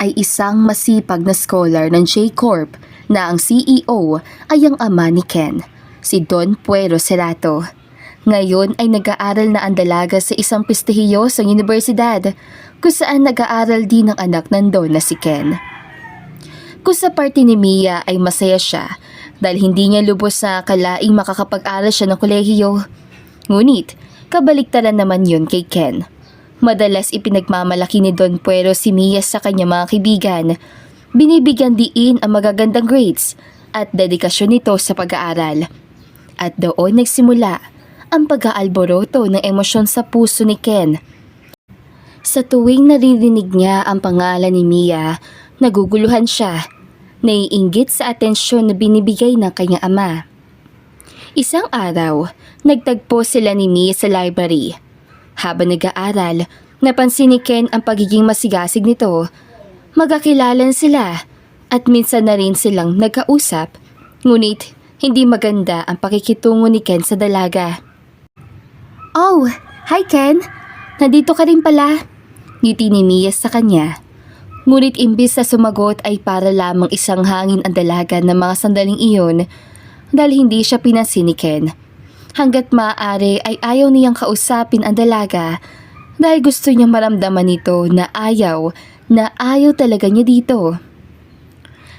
ay isang masipag na scholar ng J-Corp na ang CEO ay ang ama ni Ken, si Don Puero Cerato. Ngayon ay nag-aaral na ang dalaga sa isang prestihiyosong universidad kung saan nag-aaral din ang anak ng Don na si Ken. Kung sa parte ni Mia ay masaya siya dahil hindi niya lubos na akalaing makakapag-aral siya ng kolehiyo. Ngunit, kabaliktaran naman yun kay Ken. Madalas ipinagmamalaki ni Don Puero si Mia sa kanyang mga kaibigan. Binibigyan diin ang magagandang grades at dedikasyon nito sa pag-aaral. At doon nagsimula ang pag-aalboroto ng emosyon sa puso ni Ken. Sa tuwing naririnig niya ang pangalan ni Mia, naguguluhan siya, naiinggit sa atensyon na binibigay ng kanyang ama. Isang araw, nagtagpo sila ni Mia sa library. Habang nag-aaral, napansin ni Ken ang pagiging masigasig nito. Magkakilalan sila at minsan na rin silang nagkausap. Ngunit hindi maganda ang pakikitungo ni Ken sa dalaga. "Oh, hi Ken! Nandito ka rin pala." Ngiti ni Mia sa kanya. Ngunit imbis na sumagot ay para lamang isang hangin ang dalaga ng mga sandaling iyon dahil hindi siya pinansin ni Ken. Hanggat maaari ay ayaw niyang kausapin ang dalaga dahil gusto niyang maramdaman nito na ayaw talaga niya dito.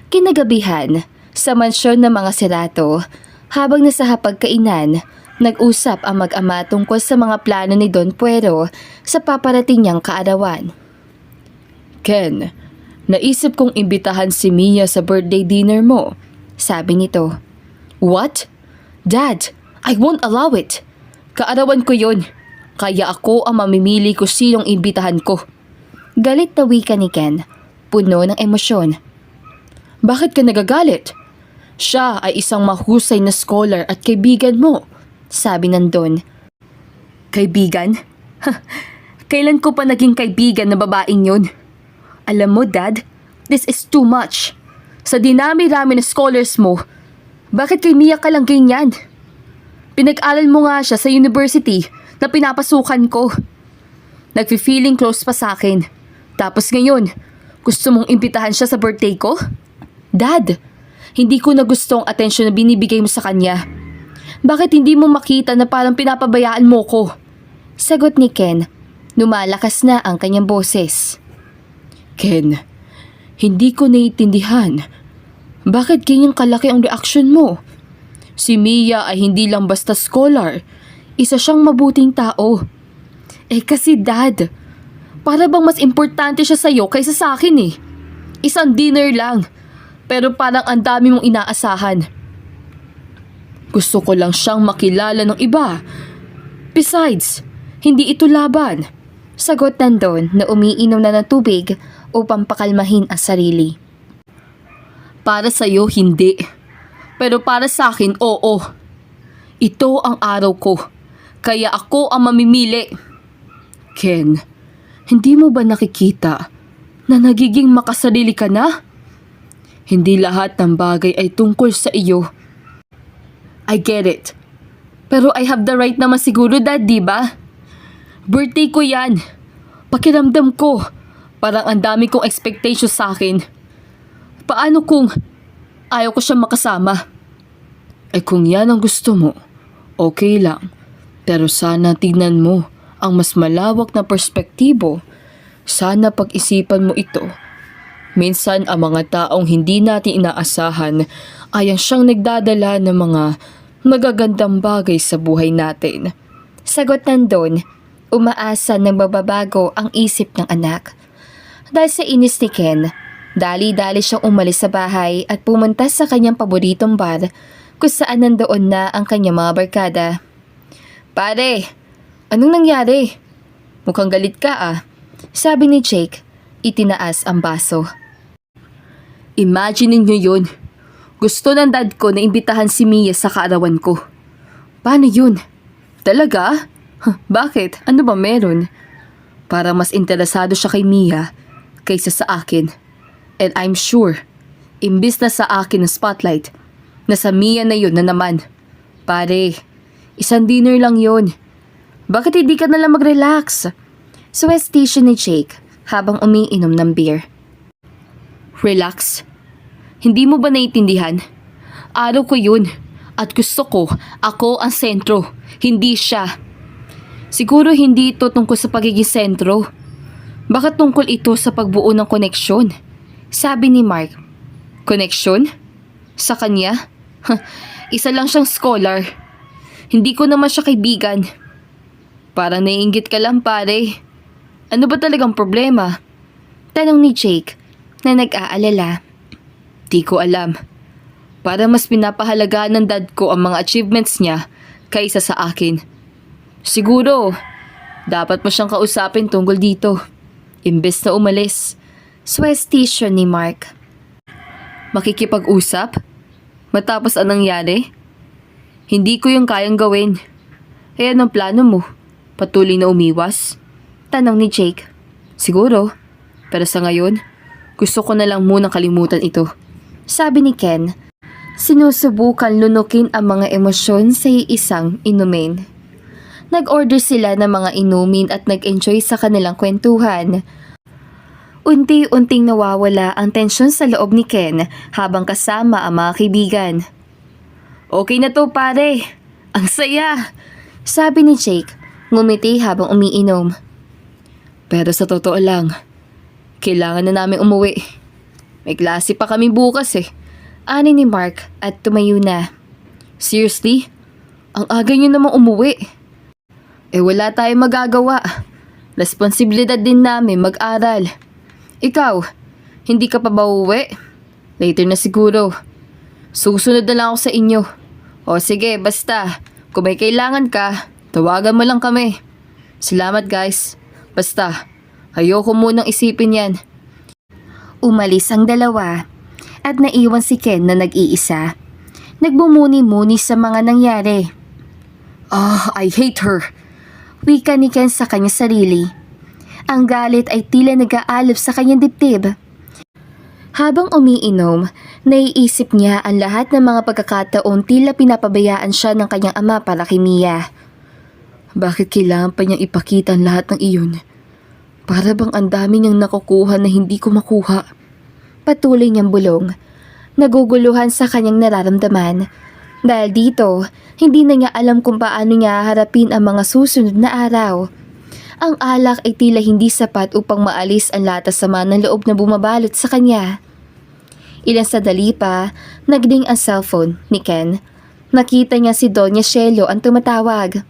Kinagabihan, sa mansyon ng mga Cerato, habang nasa hapagkainan, nag-usap ang mag-ama tungkol sa mga plano ni Don Puero sa paparating niyang kaarawan. "Ken, naisip kong imbitahan si Mia sa birthday dinner mo," sabi nito. "What? Dad, I won't allow it. Kaarawan ko yun. Kaya ako ang mamimili kung sinong imbitahan ko." Galit na wika ni Ken, puno ng emosyon. "Bakit ka nagagalit? Siya ay isang mahusay na scholar at kaibigan mo," sabi ng Don. "Kaibigan? Kailan ko pa naging kaibigan na babaeng yun? Alam mo, Dad, this is too much. Sa dinami-rami na scholars mo, bakit kay Mia ka lang ganyan? Pinag-aral mo nga siya sa university na pinapasukan ko. Nag-feeling close pa sa akin. Tapos ngayon, gusto mong imbitahan siya sa birthday ko? Dad, hindi ko na gusto ang atensyon na binibigay mo sa kanya. Bakit hindi mo makita na parang pinapabayaan mo ko?" Sagot ni Ken. Lumalakas na ang kanyang boses. "Ken, hindi ko naiintindihan. Bakit ganyang kalaki ang reaksyon mo? Si Mia ay hindi lang basta scholar. Isa siyang mabuting tao." Kasi Dad, para bang mas importante siya sa'yo kaysa sa akin eh. Isang dinner lang, pero parang ang dami mong inaasahan. Gusto ko lang siyang makilala ng iba. Besides, hindi ito laban. Sagot ng Don na umiinom na ng tubig upang pakalmahin ang sarili. Para sa'yo, hindi. Pero para sa akin, oo. Ito ang araw ko. Kaya ako ang mamimili. Ken, hindi mo ba nakikita na nagiging makasarili ka na? Hindi lahat ng bagay ay tungkol sa iyo. I get it. Pero I have the right naman siguro, Dad, di ba? Birthday ko yan. Pakiramdam ko, parang ang dami kong expectations sa akin. Paano kung ayaw ko siyang makasama? Kung yan ang gusto mo, okay lang. Pero sana tignan mo ang mas malawak na perspektibo. Sana pag-isipan mo ito. Minsan ang mga taong hindi natin inaasahan ay ang siyang nagdadala ng mga magagandang bagay sa buhay natin. Sagot ng Don, umaasa ng mababago ang isip ng anak. Dahil sa inis ni Ken, dali-dali siyang umalis sa bahay at pumunta sa kanyang paboritong bar kung saan nandoon na ang kanyang mga barkada. "Pare, anong nangyari? Mukhang galit ka ah," sabi ni Jake, itinaas ang baso. Imagine niyo yun. Gusto ng dad ko na imbitahan si Mia sa kaarawan ko. Paano yun? Talaga? Bakit? Ano ba meron? Para mas interesado siya kay Mia kaysa sa akin. And I'm sure, imbis na sa akin ang spotlight, nasa Mia na yun na naman. Pare, isang dinner lang yun. Bakit hindi ka nalang mag-relax? Suwestisyon ni Jake habang umiinom ng beer. Relax. Hindi mo ba naiintindihan? Araw ko yun. At gusto ko, ako ang sentro. Hindi siya. Siguro hindi ito tungkol sa pagiging sentro. Baka tungkol ito sa pagbuo ng koneksyon. Sabi ni Mark. Koneksyon? Sa kanya? Isa lang siyang scholar. Hindi ko naman siya kaibigan. Parang naiinggit ka lang, pare. Ano ba talagang problema? Tanong ni Jake na nag-aalala. Di ko alam. Para mas pinapahalagaan ng dad ko ang mga achievements niya kaysa sa akin. Siguro, dapat mo siyang kausapin tungkol dito. Imbes na umalis. Suggestion ni Mark. Makikipag-usap? Matapos anong nangyari? Hindi ko yung kayang gawin. Eh anong plano mo? Patuloy na umiwas? Tanong ni Jake. Siguro. Pero sa ngayon, gusto ko na lang munang kalimutan ito. Sabi ni Ken. Sinusubukan lunukin ang mga emosyon sa isang inumin. Nag-order sila ng mga inumin at nag-enjoy sa kanilang kwentuhan. Unti-unting nawawala ang tensyon sa loob ni Ken habang kasama ang mga kaibigan. Okay na to, pare. Ang saya. Sabi ni Jake, ngumiti habang umiinom. Pero sa totoo lang, kailangan na namin umuwi. May klase pa kami bukas eh. Ani ni Mark at tumayo na. Seriously? Ang aga niyo namang umuwi. Eh wala tayong magagawa. Responsibilidad din namin mag-aral. Ikaw, hindi ka pa ba uuwi? Later na siguro. Susunod na lang ako sa inyo. O sige, basta. Kung may kailangan ka, tawagan mo lang kami. Salamat guys. Basta, ayoko munang isipin yan. Umalis ang dalawa at naiwan si Ken na nag-iisa. Nagbumuni-muni sa mga nangyari. I hate her. Wika ni Ken sa kanyang sarili. Ang galit ay tila nag-aalab sa kanyang dibdib. Habang umiinom, naiisip niya ang lahat ng mga pagkakataon tila pinapabayaan siya ng kanyang ama para kay Mia. Bakit kailangan pa niyang ipakita ang lahat ng iyon? Para bang ang dami niyang nakukuha na hindi ko makuha? Patuloy niyang bulong. Naguguluhan sa kanyang nararamdaman. Dahil dito, hindi na niya alam kung paano niya harapin ang mga susunod na araw. Ang alak ay tila hindi sapat upang maalis ang lahat ng sama ng loob na bumabalot sa kanya. Ilang sandali pa, nagding ang cellphone ni Ken. Nakita niya si Doña Shelo ang tumatawag.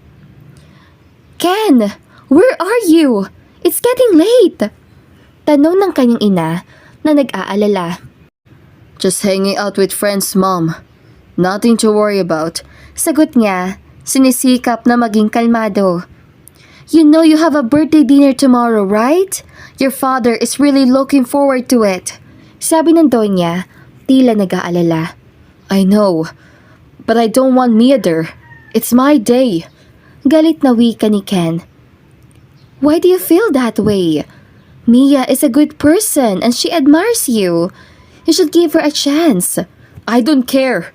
Ken! Where are you? It's getting late! Tanong ng kanyang ina na nag-aalala. Just hanging out with friends, Mom. Nothing to worry about. Sagot niya, sinisikap na maging kalmado. You know you have a birthday dinner tomorrow, right? Your father is really looking forward to it. Sabi ng Doña, tila nag-aalala. I know, but I don't want Mia there. It's my day. Galit na wika ni Ken. Why do you feel that way? Mia is a good person and she admires you. You should give her a chance. I don't care.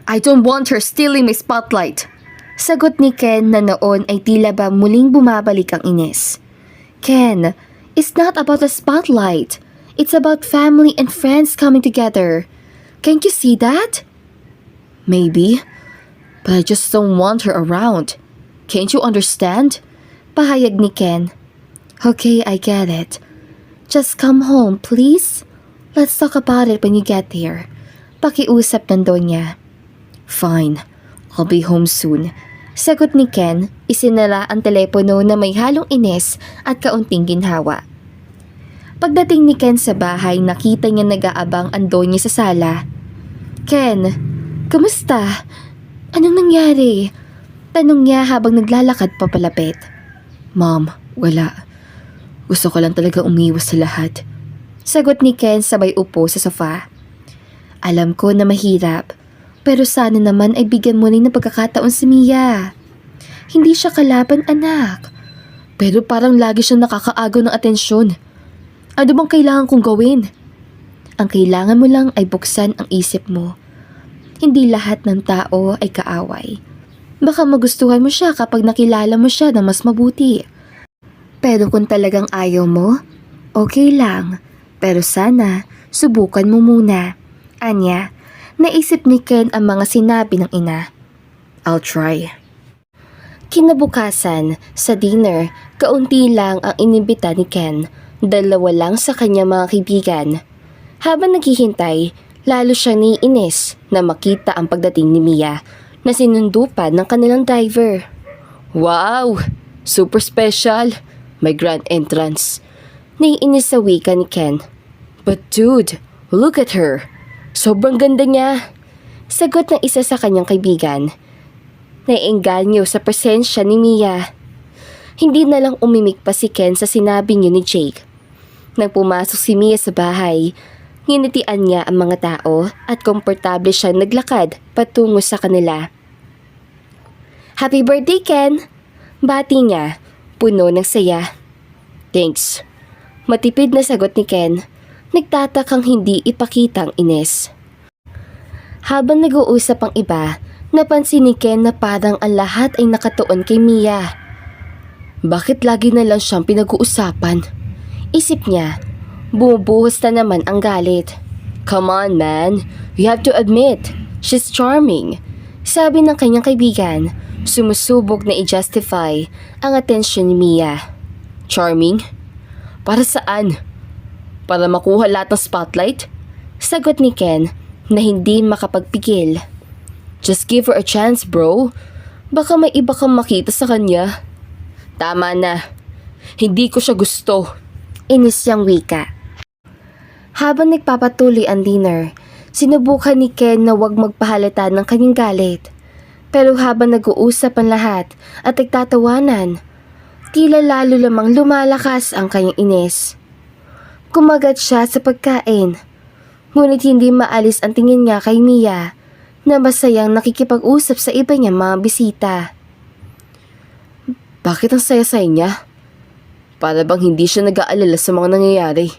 I don't want her stealing my spotlight. Sagot ni Ken na noon ay tila ba muling bumabalik ang inis. Ken, it's not about the spotlight. It's about family and friends coming together. Can't you see that? Maybe, but I just don't want her around. Can't you understand? Pahayag ni Ken. Okay, I get it. Just come home, please. Let's talk about it when you get there. Pakiusap ng Doña. Fine, I'll be home soon. Sagot ni Ken, isinara ang telepono na may halong inis at kaunting ginhawa. Pagdating ni Ken sa bahay, nakita niya nag-aabang ang Doña sa sala. Ken, kamusta? Anong nangyari? Tanong niya habang naglalakad papalapit. Mom, wala. Gusto ko lang talaga umiwas sa lahat. Sagot ni Ken sabay upo sa sofa. Alam ko na mahirap. Pero sana naman ay bigyan mo rin ng pagkakataon si Mia. Hindi siya kalaban, anak. Pero parang lagi siyang nakakaagaw ng atensyon. Ano bang kailangan kong gawin? Ang kailangan mo lang ay buksan ang isip mo. Hindi lahat ng tao ay kaaway. Baka magustuhan mo siya kapag nakilala mo siya ng mas mabuti. Pero kung talagang ayaw mo, okay lang. Pero sana, Subukan mo muna. Anya, naisip ni Ken ang mga sinabi ng ina. I'll try. Kinabukasan, sa dinner, kaunti lang ang inimbita ni Ken. 2 lang sa kanyang mga kaibigan. Habang naghihintay, lalo siyang naiinis na makita ang pagdating ni Mia na sinundo pa ng kanilang driver. Wow! Super special! May grand entrance. Naiinis sa wika ni Ken. But dude, look at her. Sobrang ganda niya. Sagot ng isa sa kanyang kaibigan. Naiengganyo sa presensya ni Mia. Hindi na lang umimik pa si Ken sa sinabi niyo ni Jake. Nang pumasok si Mia sa bahay, nginitian niya ang mga tao at komportable siyang naglakad patungo sa kanila. Happy birthday, Ken! Bati niya, puno ng saya. Thanks. Matipid na sagot ni Ken, nagtatakang hindi ipakitang inis. Habang nag-uusap ang iba, napansin ni Ken na parang ang lahat ay nakatuon kay Mia. Bakit lagi na lang siyang pinag-uusapan? Isip niya, bumubuhos na naman ang galit. Come on, man. You have to admit, she's charming. Sabi ng kanyang kaibigan, sumusubok na i-justify ang atensyon ni Mia. Charming? Para saan? Para makuha lahat ng spotlight? Sagot ni Ken na hindi makapagpigil. Just give her a chance, bro. Baka may iba kang makita sa kanya. Tama na. Hindi ko siya gusto. Inis siyang wika. Habang nagpapatuloy ang dinner, sinubukan ni Ken na huwag magpahalata ng kanyang galit. Pero habang nag-uusap ang lahat at nagtatawanan, tila lalo lamang lumalakas ang kanyang inis. Kumagat siya sa pagkain, ngunit hindi maalis ang tingin niya kay Mia na masayang nakikipag-usap sa iba niyang mga bisita. Bakit ang saya-saya niya? Para bang hindi siya nag-aalala sa mga nangyayari.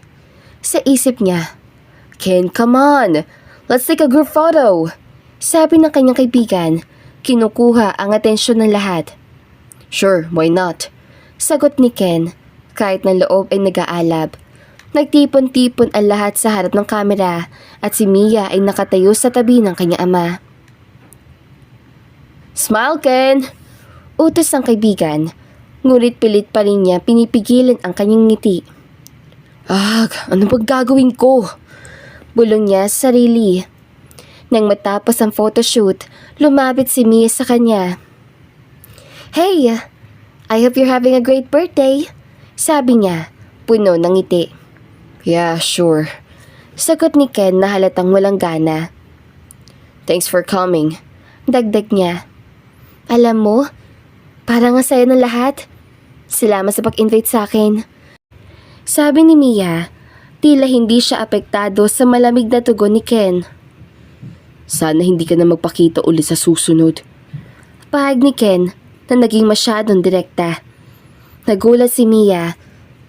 Sa isip niya, Ken, come on! Let's take a group photo! Sabi ng kanyang kaibigan, kinukuha ang atensyon ng lahat. Sure, why not? Sagot ni Ken, kahit na loob ay nag-aalab. Nagtipon-tipon ang lahat sa harap ng kamera at si Mia ay nakatayo sa tabi ng kanyang ama. Smile, Ken! Utos ng kaibigan, ngunit pilit pa rin niya pinipigilan ang kanyang ngiti. Ano bang gagawin ko? Bulong niya sa sarili. Nang matapos ang photoshoot, lumapit si Mia sa kanya. Hey, I hope you're having a great birthday, sabi niya, puno ng ngiti. Yeah, sure. Sagot ni Ken na halatang walang gana. Thanks for coming. Dagdag niya. Alam mo, parang ang saya ng lahat. Salamat sa pag-invite sa akin. Sabi ni Mia, tila hindi siya apektado sa malamig na tugon ni Ken. Sana hindi ka na magpakita uli sa susunod. Pahag ni Ken na naging masyadong direkta. Nagulat si Mia,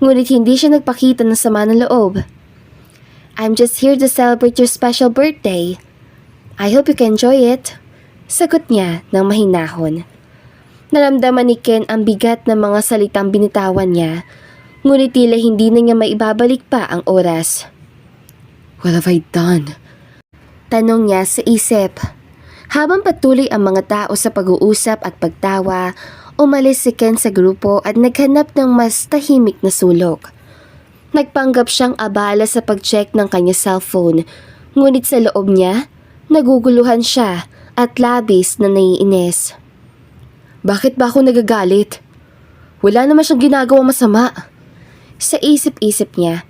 ngunit hindi siya nagpakita ng sama ng loob. I'm just here to celebrate your special birthday. I hope you can enjoy it. Sagot niya ng mahinahon. Naramdaman ni Ken ang bigat ng mga salitang binitawan niya, ngunit tila hindi na niya maibabalik pa ang oras. What have I done? Tanong niya sa isip. Habang patuloy ang mga tao sa pag-uusap at pagtawa, umalis si Ken sa grupo at naghanap ng mas tahimik na sulok. Nagpanggap siyang abala sa pag-check ng kanyang cellphone, ngunit sa loob niya, naguguluhan siya at labis na naiinis. Bakit ba ako nagagalit? Wala naman siyang ginagawang masama. Sa isip-isip niya,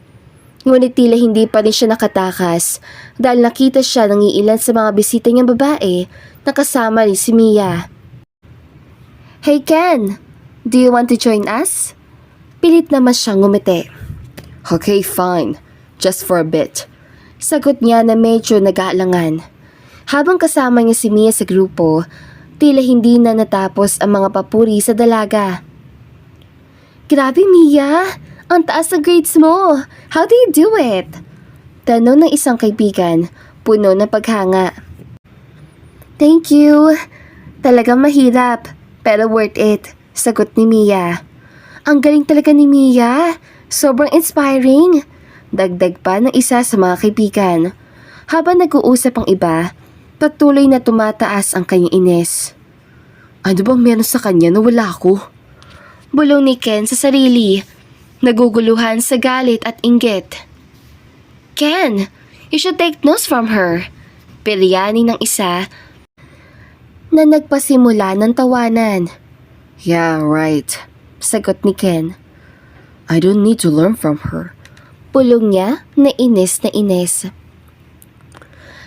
ngunit tila hindi pa rin siya nakatakas dahil nakita siya ng iilan sa mga bisita niyang babae na kasama rin si Mia. Hey Ken, do you want to join us? Pilit naman siyang ngumiti. Okay, fine. Just for a bit. Sagot niya na medyo nag-aalangan. Habang kasama niya si Mia sa grupo, tila hindi na natapos ang mga papuri sa dalaga. Grabe Mia! Ang taas ng grades mo! How do you do it? Tanong ng isang kaibigan, puno ng paghanga. Thank you! Talagang mahirap, pero worth it, sagot ni Mia. Ang galing talaga ni Mia! Sobrang inspiring! Dagdag pa ng isa sa mga kaibigan. Habang nag-uusap ang iba, patuloy na tumataas ang kanyang inis. Ano bang meron sa kanya na wala ako? Bulong ni Ken sa sarili, naguguluhan sa galit at inggit. Ken, you should take notes from her. Pilyani ng isa na nagpasimula ng tawanan. Yeah, right. Sagot ni Ken. I don't need to learn from her. Pulong niya na inis na inis.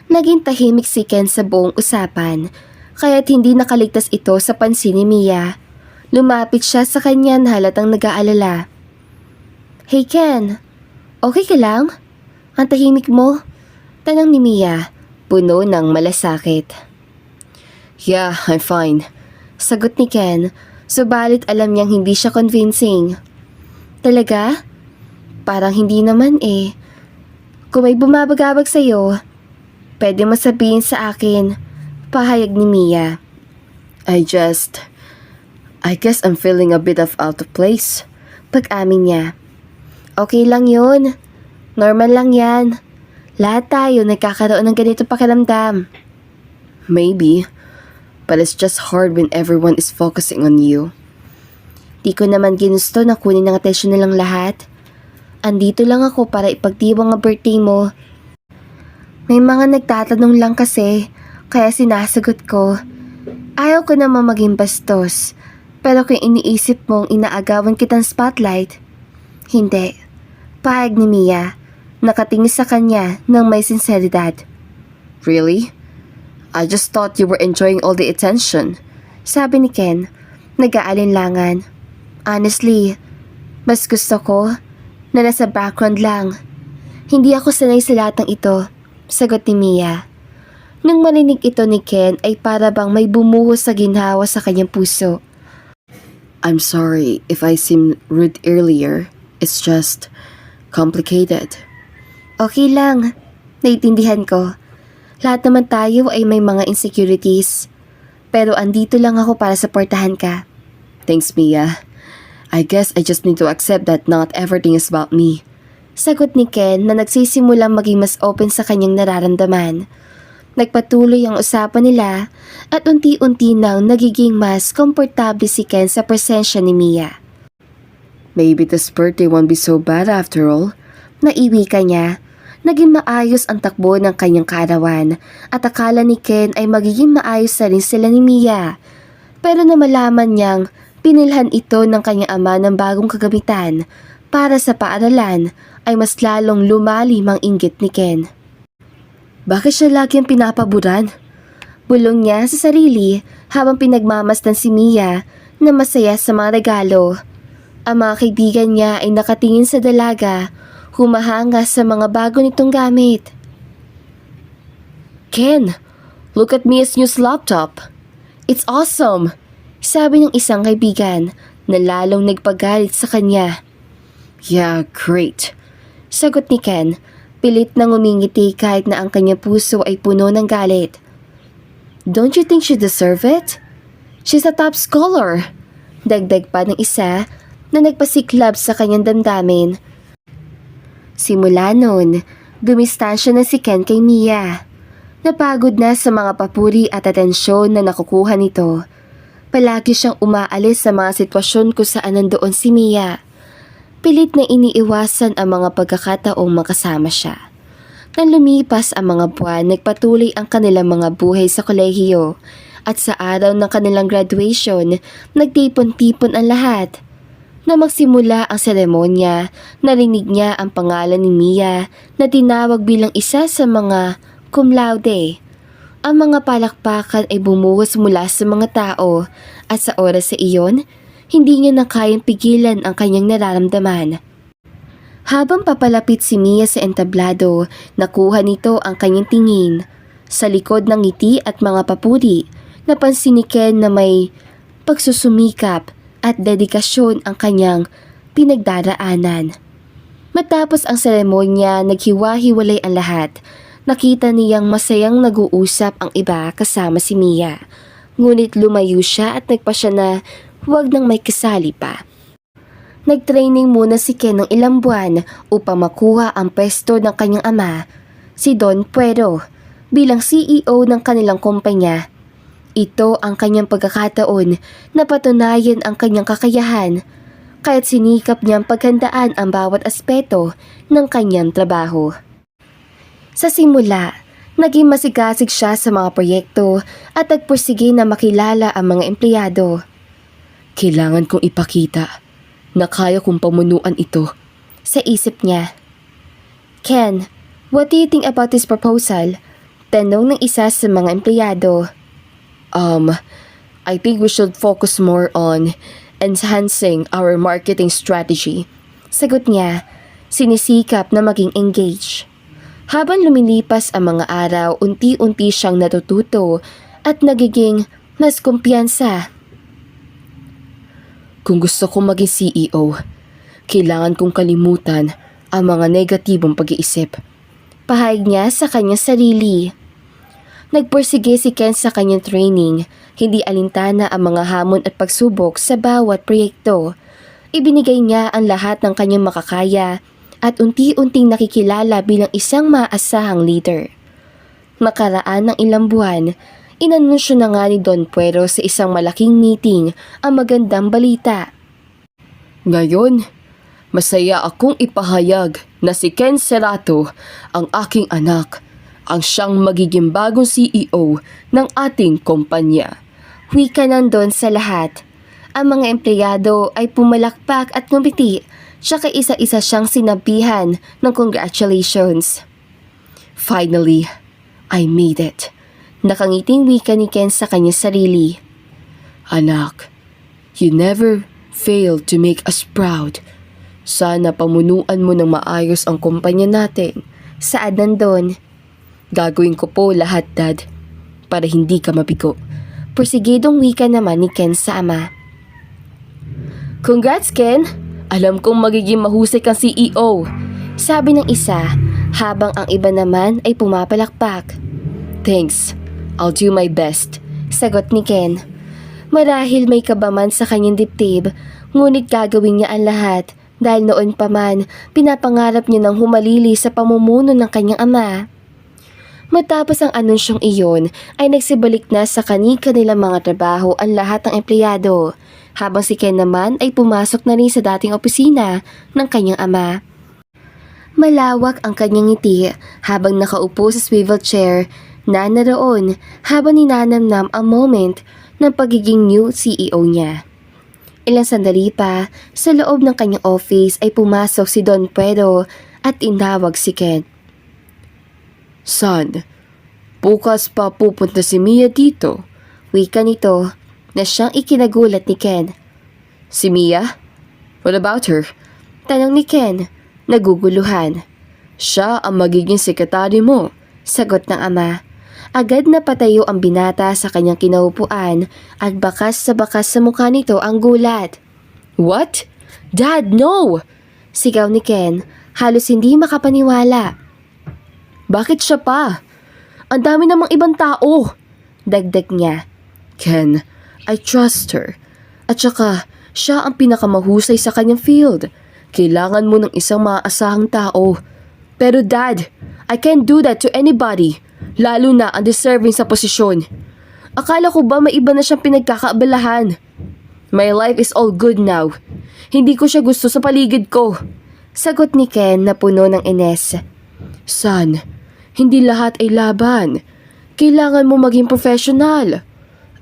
Naging tahimik si Ken sa buong usapan, kaya't hindi nakaligtas ito sa pansin ni Mia. Lumapit siya sa kanya na halatang nag-aalala. Hey Ken, okay ka lang? Ang tahimik mo? Tanong ni Mia, puno ng malasakit. Yeah, I'm fine. Sagot ni Ken, subalit alam niyang hindi siya convincing. Talaga? Parang hindi naman eh. Kung may bumabagabag sa'yo, pwede mo sabihin sa akin, pahayag ni Mia. I guess I'm feeling a bit out of place. Pag-amin niya. Okay lang yun. Normal lang yan. Lahat tayo nagkakaroon ng ganito pakiramdam. Maybe, but it's just hard when everyone is focusing on you. Di ko naman ginusto na kunin ang atensyon nilang lahat. Andito lang ako para ipagdiwang ang birthday mo. May mga nagtatanong lang kasi, kaya sinasagot ko. Ayaw ko naman maging bastos, pero kung iniisip mong inaagawan kitang spotlight, hindi. Pahayag ni Mia, nakatingin sa kanya ng may sinseridad. Really? I just thought you were enjoying all the attention. Sabi ni Ken, nag-aalinlangan. Honestly, mas gusto ko na nasa background lang. Hindi ako sanay sa lahat ng ito, sagot ni Mia. Nang marinig ito ni Ken ay para bang may bumuhos sa ginhawa sa kanyang puso. I'm sorry if I seemed rude earlier. It's just complicated. Okay lang, naiintindihan ko. Lahat naman tayo ay may mga insecurities. Pero andito lang ako para suportahan ka. Thanks, Mia. I guess I just need to accept that not everything is about me. Sagot ni Ken na nagsisimulang maging mas open sa kanyang nararamdaman. Nagpatuloy ang usapan nila at unti-unti nang nagiging mas komportable si Ken sa presensya ni Mia. Maybe this birthday won't be so bad after all. Naiwi ka niya. Naging maayos ang takbo ng kanyang kaarawan at akala ni Ken ay magiging maayos na rin sila ni Mia. Pero na malaman niyang pinilhan ito ng kanyang ama ng bagong kagamitan para sa paaralan ay mas lalong lumalim ang inggit ni Ken. Bakit siya lagi ang pinapaburan? Bulong niya sa sarili habang pinagmamasdan si Mia na masaya sa mga regalo. Ang mga kaibigan niya ay nakatingin sa dalaga, humahanga sa mga bago nitong gamit. Ken, look at Mia's new laptop. It's awesome! Sabi ng isang kaibigan na lalong nagpagalit sa kanya. Yeah, great. Sagot ni Ken, pilit na ngumingiti kahit na ang kanyang puso ay puno ng galit. Don't you think she deserve it? She's a top scholar. Dagdag pa ng isa na nagpasiklab sa kanyang damdamin. Simula noon, dumistansya na si Ken kay Mia. Napagod na sa mga papuri at atensyon na nakukuha nito. Palagi siyang umaalis sa mga sitwasyon kung saan nandoon si Mia. Pilit na iniiwasan ang mga pagkakataong makasama siya. Nang lumipas ang mga buwan, nagpatuloy ang kanilang mga buhay sa kolehiyo. At sa araw ng kanilang graduation, nagtipon-tipon ang lahat. Na magsimula ang seremonya, narinig niya ang pangalan ni Mia na tinawag bilang isa sa mga cum laude. Ang mga palakpakan ay bumuhos mula sa mga tao at sa oras sa iyon, hindi niya na kayang pigilan ang kanyang nararamdaman. Habang papalapit si Mia sa entablado, nakuha nito ang kanyang tingin. Sa likod ng ngiti at mga papuri, napansin ni Ken na may pagsusumikap at dedikasyon ang kanyang pinagdaraanan. Matapos ang seremonya, naghiwa-hiwalay ang lahat. Nakita niyang masayang nag-uusap ang iba kasama si Mia. Ngunit lumayo siya at nagpasya na huwag nang may kasali pa. Nag-training muna si Ken ng ilang buwan upang makuha ang pwesto ng kanyang ama, si Don Puero, bilang CEO ng kanilang kumpanya. Ito ang kanyang pagkakataon na patunayan ang kanyang kakayahan, kaya't sinikap niyang paghandaan ang bawat aspeto ng kanyang trabaho. Sa simula, naging masigasig siya sa mga proyekto at nagpursige na makilala ang mga empleyado. Kailangan kong ipakita na kaya kong pamunuan ito. Sa isip niya. Ken, what do you think about this proposal? Tanong ng isa sa mga empleyado. I think we should focus more on enhancing our marketing strategy. Sagot niya, sinisikap na maging engaged. Habang lumilipas ang mga araw, unti-unti siyang natututo at nagiging mas kumpiyansa. Kung gusto kong maging CEO, kailangan kong kalimutan ang mga negatibong pag-iisip. Pahayag niya sa kanyang sarili. Nagpursige si Ken sa kanyang training, hindi alintana ang mga hamon at pagsubok sa bawat proyekto. Ibinigay niya ang lahat ng kanyang makakaya at unti-unting nakikilala bilang isang maasahang leader. Makaraan ng ilang buwan, inanunsyo na nga ni Don Puero sa isang malaking meeting ang magandang balita. Ngayon, masaya akong ipahayag na si Ken Cerato, ang aking anak, ang siyang magiging bagong CEO ng ating kumpanya. Wika nandun sa lahat. Ang mga empleyado ay pumalakpak at ngumiti, tsaka isa-isa siyang sinabihan ng congratulations. Finally, I made it. Nakangiting wika ni Ken sa kanyang sarili. Anak, you never failed to make us proud. Sana pamunuan mo ng maayos ang kumpanya natin. Saad nandun. Gagawin ko po lahat, Dad, para hindi ka mabigo. Porsigidong wika naman ni Ken sa ama. Congrats, Ken! Alam kong magiging mahusay kang CEO. Sabi ng isa, habang ang iba naman ay pumapalakpak. Thanks. I'll do my best. Sagot ni Ken. Marahil may kabaman sa kanyang dibdib, ngunit gagawin niya ang lahat dahil noon pa man pinapangarap niya ng humalili sa pamumuno ng kanyang ama. Matapos ang anunsyong iyon ay nagsibalik na sa kani-kanilang mga trabaho ang lahat ng empleyado, habang si Ken naman ay pumasok na rin sa dating opisina ng kanyang ama. Malawak ang kanyang ngiti habang nakaupo sa swivel chair na naroon habang ninanamnam ang moment ng pagiging new CEO niya. Ilang sandali pa, sa loob ng kanyang office ay pumasok si Don Puero at inawag si Ken. Son, bukas pa pupunta si Mia dito. Wika nito na siyang ikinagulat ni Ken. Si Mia? What about her? Tanong ni Ken, naguguluhan. Siya ang magiging sekretary mo. Sagot ng ama. Agad na patayo ang binata sa kanyang kinaupuan at bakas sa mukha nito ang gulat. What? Dad, no! Sigaw ni Ken, halos hindi makapaniwala. Bakit siya pa? Ang dami namang ibang tao. Dagdag niya. Ken, I trust her. At saka, siya ang pinakamahusay sa kanyang field. Kailangan mo ng isang maaasahang tao. Pero Dad, I can't do that to anybody. Lalo na ang deserving sa posisyon. Akala ko ba may iba na siyang pinagkakaabalahan? My life is all good now. Hindi ko siya gusto sa paligid ko. Sagot ni Ken na puno ng ines. Son, hindi lahat ay laban. Kailangan mo maging professional.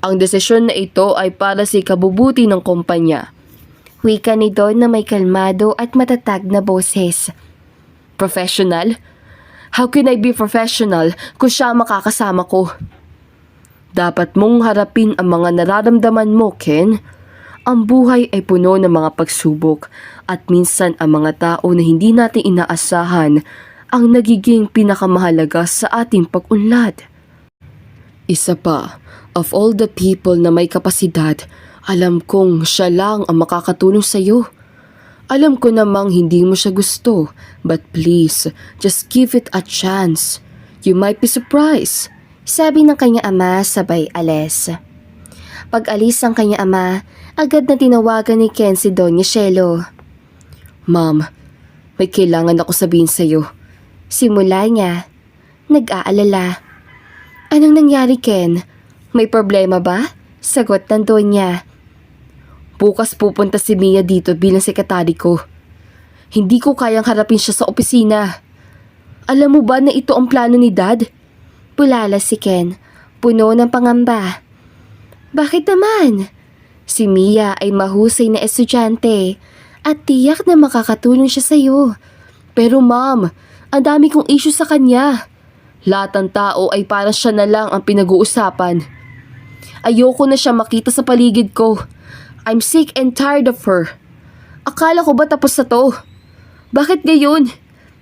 Ang desisyon na ito ay para sa ikabubuti ng kumpanya. Wika ni Don na may kalmado at matatag na boses. Professional? How can I be professional kung siya makakasama ko? Dapat mong harapin ang mga nararamdaman mo, Ken. Ang buhay ay puno ng mga pagsubok at minsan ang mga tao na hindi natin inaasahan ang nagiging pinakamahalaga sa ating pag-unlad. Isa pa, of all the people na may kapasidad, alam kong siya lang ang makakatulong sa iyo. Alam ko namang hindi mo siya gusto, but please, just give it a chance. You might be surprised. Sabi ng kanyang ama sabay alis. Pag alis ng kanyang ama, agad na tinawagan ni Ken si Doña Shelo. Mom, may kailangan ako sabihin sa'yo. Simula niya. Nag-aalala. Anong nangyari, Ken? May problema ba? Sagot ng Donya. Bukas pupunta si Mia dito bilang sekretary ko. Hindi ko kayang harapin siya sa opisina. Alam mo ba na ito ang plano ni Dad? Bulala si Ken, puno ng pangamba. Bakit naman? Si Mia ay mahusay na estudyante at tiyak na makakatulong siya sa'yo. Pero ma'am, ang dami kong issue sa kanya. Lahat ng tao ay parang siya na lang ang pinag-uusapan. Ayoko na siya makita sa paligid ko. I'm sick and tired of her. Akala ko ba tapos na to? Bakit ngayon?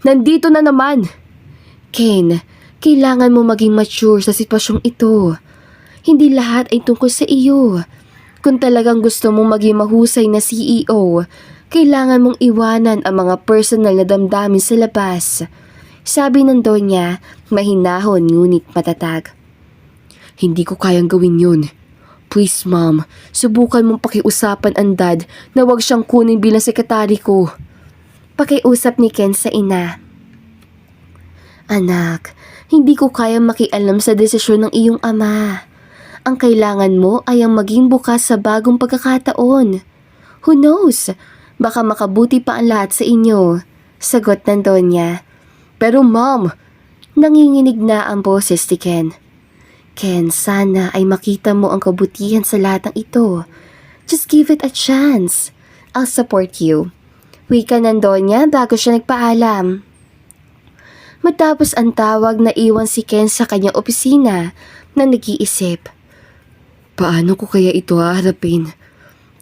Nandito na naman. Ken, kailangan mo maging mature sa sitwasyong ito. Hindi lahat ay tungkol sa iyo. Kung talagang gusto mong maging mahusay na CEO, kailangan mong iwanan ang mga personal na damdamin sa labas. Sabi ng Donya, mahinahon ngunit matatag. Hindi ko kayang gawin yun. Please ma'am, subukan mong pakiusapan ang dad na wag siyang kunin bilang sekretary ko. Pakiusap ni Ken sa ina. Anak, hindi ko kayang makialam sa desisyon ng iyong ama. Ang kailangan mo ay ang maging bukas sa bagong pagkakataon. Who knows? Baka makabuti pa ang lahat sa inyo. Sagot ng Donya. Pero ma'am, nanginginig na ang boses ni Ken. Ken, sana ay makita mo ang kabutihan sa lahat ng ito. Just give it a chance. I'll support you. Wika ng Donya bago siya nagpaalam. Matapos ang tawag, na iwan si Ken sa kanyang opisina na nag-iisip. Paano ko kaya ito haharapin?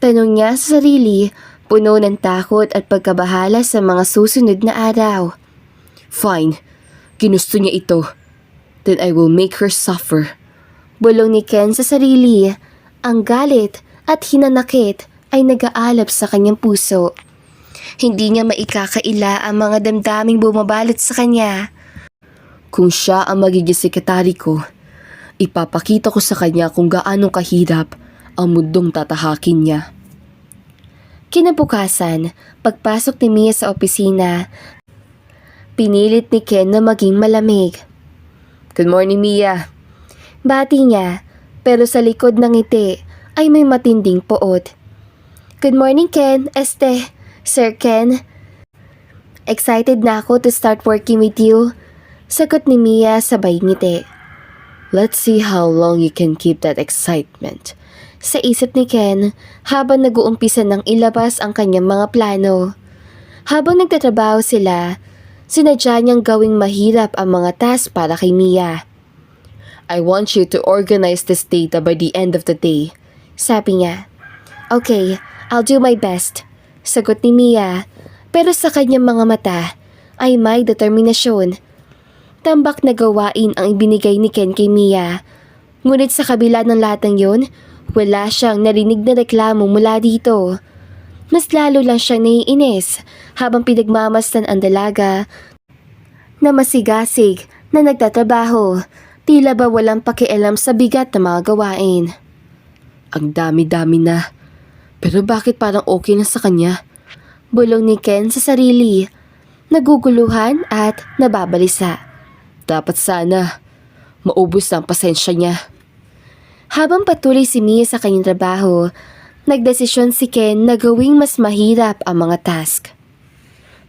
Tanong niya sa sarili, puno ng takot at pagkabahala sa mga susunod na araw. Fine, ginusto niya ito. Then I will make her suffer. Bulong ni Ken sa sarili. Ang galit at hinanakit ay nag-aalab sa kanyang puso. Hindi niya maikakaila ang mga damdaming bumabalot sa kanya. Kung siya ang magiging sekretary ko, ipapakita ko sa kanya kung gaano kahirap ang mundong tatahakin niya. Kinabukasan, pagpasok ni Mia sa opisina, pinilit ni Ken na maging malamig. Good morning, Mia. Bati niya, pero sa likod ng ngiti ay may matinding poot. Good morning, Ken, Sir Ken. Excited na ako to start working with you. Sagot ni Mia sabay ngiti. Let's see how long you can keep that excitement. Sa isip ni Ken habang nag-uumpisa ng ilabas ang kanyang mga plano. Habang nagtatrabaho sila, sinadya niyang gawing mahirap ang mga task para kay Mia. I want you to organize this data by the end of the day. Sabi niya. Okay, I'll do my best. Sagot ni Mia, pero sa kanyang mga mata ay may determinasyon. Tambak na gawain ang ibinigay ni Ken kay Mia. Ngunit sa kabila ng lahat ng yun, wala siyang narinig na reklamo mula dito. Mas lalo lang siyang naiinis habang pinagmamasdan ang dalaga na masigasig na nagtatrabaho. Tila ba walang pakialam sa bigat na mga gawain. Ang dami-dami na. Pero bakit parang okay na sa kanya? Bulong ni Ken sa sarili. Naguguluhan at nababalisa. Dapat sana maubos ang pasensya niya. Habang patuloy si Mia sa kanyang trabaho, nagdesisyon si Ken na gawing mas mahirap ang mga task.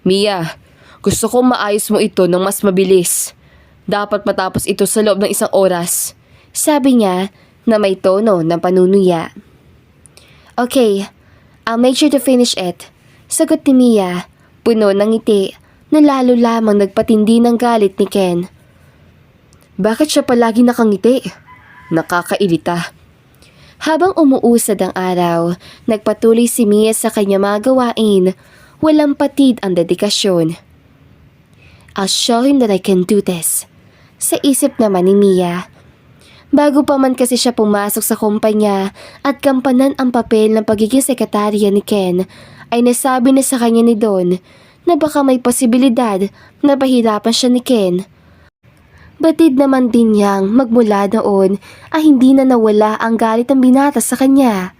Mia, gusto ko maayos mo ito ng mas mabilis. Dapat matapos ito sa loob ng 1 oras. Sabi niya na may tono ng panunuya. Okay, I'll make sure to finish it. Sagot ni Mia, puno ng ngiti na lalo lamang nagpatindi ng galit ni Ken. Bakit siya palagi nakangiti? Nakakairita. Habang umuusad ang araw, nagpatuloy si Mia sa kanyang mga gawain. Walang patid ang dedikasyon. I'll show him that I can do this. Sa isip naman ni Mia. Bago pa man kasi siya pumasok sa kumpanya at kampanan ang papel ng pagiging sekretarya ni Ken, ay nasabi na sa kanya ni Don na baka may posibilidad na pahirapan siya ni Ken. Batid naman din niyang magmula noon ay hindi na nawala ang galit ng binata sa kanya.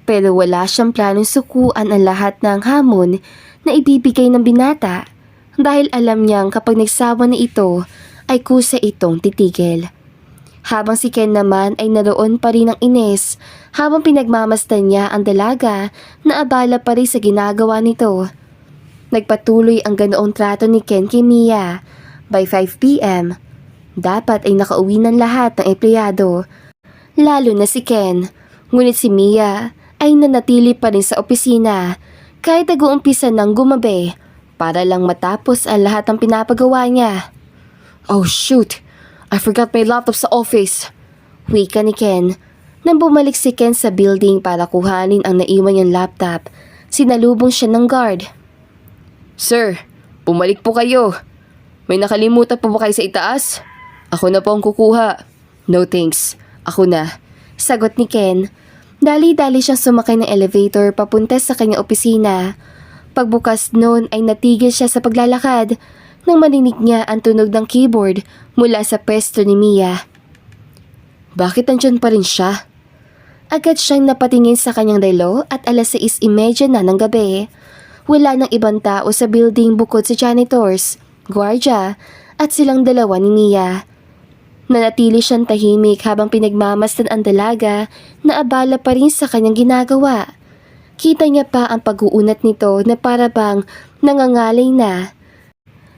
Pero wala siyang planong sukuan ang lahat ng hamon na ibibigay ng binata dahil alam niyang kapag nagsawa na ito ay kusa itong titigil. Habang si Ken naman ay naroon pa rin ang Ines habang pinagmamasdan niya ang dalaga na abala pa rin sa ginagawa nito. Nagpatuloy ang ganoong trato ni Ken kay Mia. By 5 p.m., dapat ay nakauwi ng lahat ng empleyado, lalo na si Ken. Ngunit si Mia ay nanatili pa rin sa opisina kahit nag-uumpisa ng gumabi para lang matapos ang lahat ng pinapagawa niya. Oh shoot! I forgot my laptop sa office. Wika ni Ken. Nang bumalik si Ken sa building para kuhanin ang naiwan niyang laptop, sinalubong siya ng guard. Sir, bumalik po kayo. May nakalimutan po ba kayo sa itaas? Ako na po ang kukuha. No thanks, ako na. Sagot ni Ken. Dali-dali siyang sumakay ng elevator papunta sa kanyang opisina. Pagbukas noon ay natigil siya sa paglalakad nang marinig niya ang tunog ng keyboard mula sa pwesto ni Mia. Bakit nandyan pa rin siya? Agad siyang napatingin sa kanyang relo at 6:30 na ng gabi. Wala nang ibang tao sa building bukod sa janitors, gwardya at silang dalawa ni Mia. Nanatili siyang tahimik habang pinagmamasdan ang dalaga na abala pa rin sa kanyang ginagawa. Kita niya pa ang pag-uunat nito na para bang nangangalay na.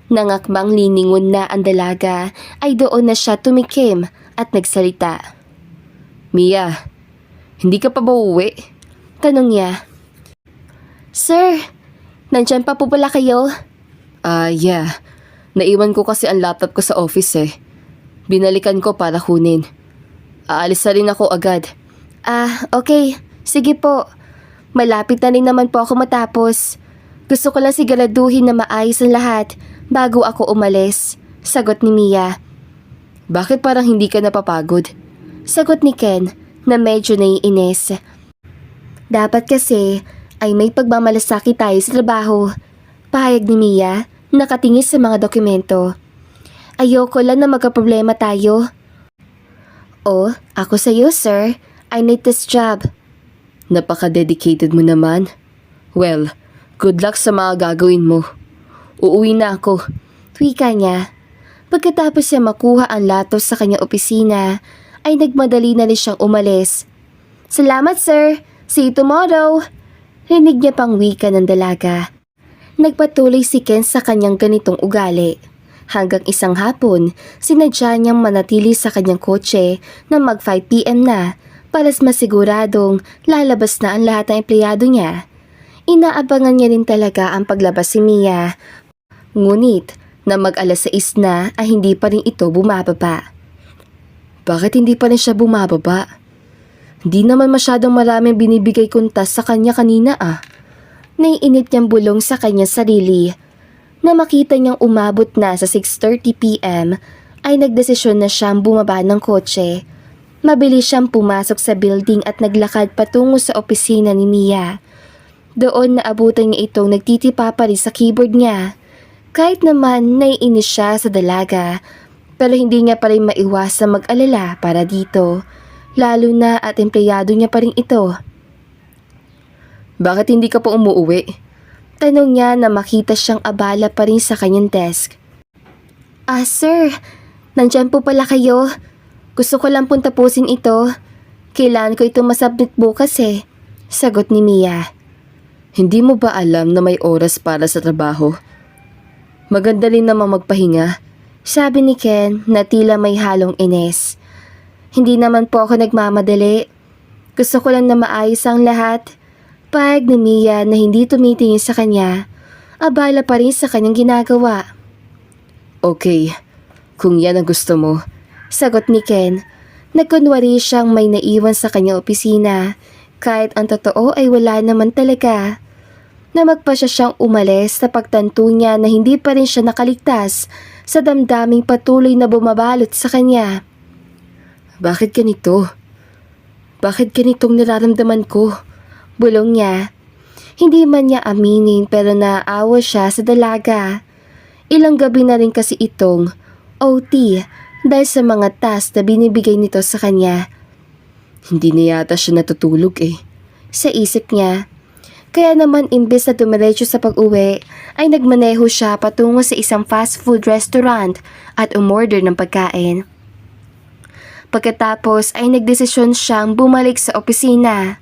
Nangakmang liningon na ang dalaga ay doon na siya tumikim at nagsalita. Mia, hindi ka pa ba uuwi? Tanong niya. Sir, nandyan pa po pala kayo? Yeah. Naiwan ko kasi ang laptop ko sa office eh. Binalikan ko para kunin. Aalis na rin ako agad. Okay. Sige po. Malapit na rin naman po ako matapos. Gusto ko lang siguraduhin na maayos ang lahat bago ako umalis. Sagot ni Mia. Bakit parang hindi ka napapagod? Sagot ni Ken na medyo naiinis. Dapat kasi ay may pagmamalasakit tayo sa trabaho. Pahayag ni Mia, nakatingin sa mga dokumento. Ayoko lang na magkaproblema tayo. Oh, ako sa'yo, sir. I need this job. Napaka-dedicated mo naman. Well, good luck sa mga gagawin mo. Uuwi na ako. Wika niya. Pagkatapos siya makuha ang laptop sa kanyang opisina, ay nagmadali na rin siyang umalis. Salamat, sir. See you tomorrow. Rinig niya pang wika ng dalaga. Nagpatuloy si Ken sa kanyang ganitong ugali. Hanggang isang hapon, sinadya niyang manatili sa kanyang kotse na mag 5 p.m. na para masiguradong lalabas na ang lahat ng empleyado niya. Inaabangan niya rin talaga ang paglabas si Mia. Ngunit, na mag 6:00 na ay hindi pa rin ito bumababa. Bakit hindi pa rin siya bumababa? Hindi naman masyadong maraming binibigay kong task sa kanya kanina Naiinit niyang bulong sa kanyang sarili. Na makita niyang umabot na sa 6:30 p.m. ay nagdesisyon na siyang bumaba ng kotse. Mabilis siyang pumasok sa building at naglakad patungo sa opisina ni Mia. Doon naabutan niya itong nagtitipa pa rin sa keyboard niya. Kahit naman naiinis siya sa dalaga, pero hindi niya pa rin maiwasang mag-alala para dito. Lalo na at empleyado niya pa rin ito. Bakit hindi ka pa umuuwi? Tanong niya na makita siyang abala pa rin sa kanyang desk. Sir, nandyan po pala kayo. Gusto ko lang pong tapusin ito. Kailangan ko ito masubmit bukas eh. Sagot ni Mia. Hindi mo ba alam na may oras para sa trabaho? Maganda rin namang magpahinga. Sabi ni Ken na tila may halong ines. Hindi naman po ako nagmamadali. Gusto ko lang na maayos ang lahat. Pahayag ni Mia na hindi tumitingin sa kanya. Abala pa rin sa kanyang ginagawa. Okay, kung yan ang gusto mo. Sagot ni Ken. Nagkunwari siyang may naiwan sa kanyang opisina. Kahit ang totoo ay wala naman talaga. Na magpasya siyang umalis sa pagtanto niya na hindi pa rin siya nakaligtas sa damdaming patuloy na bumabalot sa kanya. Bakit ganito? Bakit ganitong nararamdaman ko? Bulong niya. Hindi man niya aminin pero naaawa siya sa dalaga. Ilang gabi na rin kasi itong OT dahil sa mga task na binibigay nito sa kanya. Hindi na yata siya natutulog eh. sa isip niya. Kaya naman imbes na dumiretso sa pag-uwi, ay nagmaneho siya patungo sa isang fast food restaurant at umorder ng pagkain. Pagkatapos ay nagdesisyon siyang bumalik sa opisina.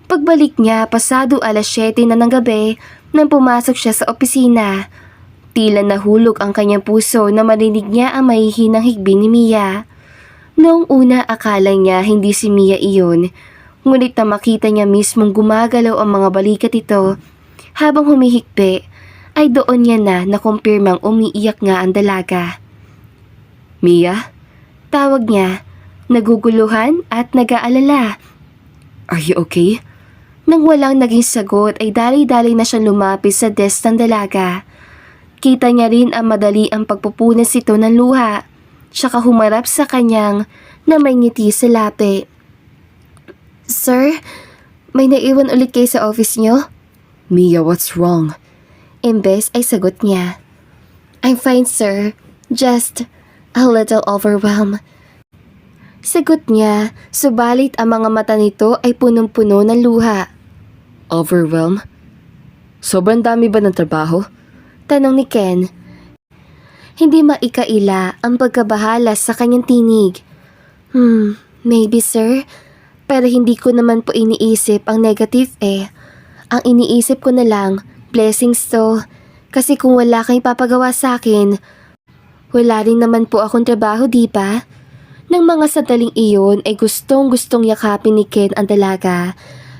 Pagbalik niya, pasado 7:00 na ng gabi nang pumasok siya sa opisina. Tila nahulog ang kanyang puso na marinig niya ang mahihinang higbi ni Mia. Noong una akala niya hindi si Mia iyon, ngunit na makita niya mismong gumagalaw ang mga balikat ito habang humihikbi, ay doon niya na nakumpirmang umiiyak nga ang dalaga. "Mia?" Tawag niya, naguguluhan at nag-aalala. "Are you okay?" Nang walang naging sagot ay dali-dali na siyang lumapit sa desk ng dalaga. Kita niya rin ang madali ang pagpupunas ito ng luha, tsaka humarap sa kanyang na may ngiti sa labi. "Sir, may naiwan ulit kayo sa office niyo?" "Mia, what's wrong?" Imbes ay sagot niya. "I'm fine, sir. Just a little overwhelmed." Sagot niya, subalit ang mga mata nito ay punong-puno ng luha. "Overwhelmed? Sobrang dami ba ng trabaho?" Tanong ni Ken. Hindi maikaila ang pagkabahala sa kanyang tinig. Maybe sir. Pero hindi ko naman po iniisip ang negative eh. Ang iniisip ko na lang, blessings to. Kasi kung wala kang ipapagawa sa akin, wala rin naman po akong trabaho, di ba?" Nang mga sandaling iyon ay gustong-gustong yakapin ni Ken ang dalaga,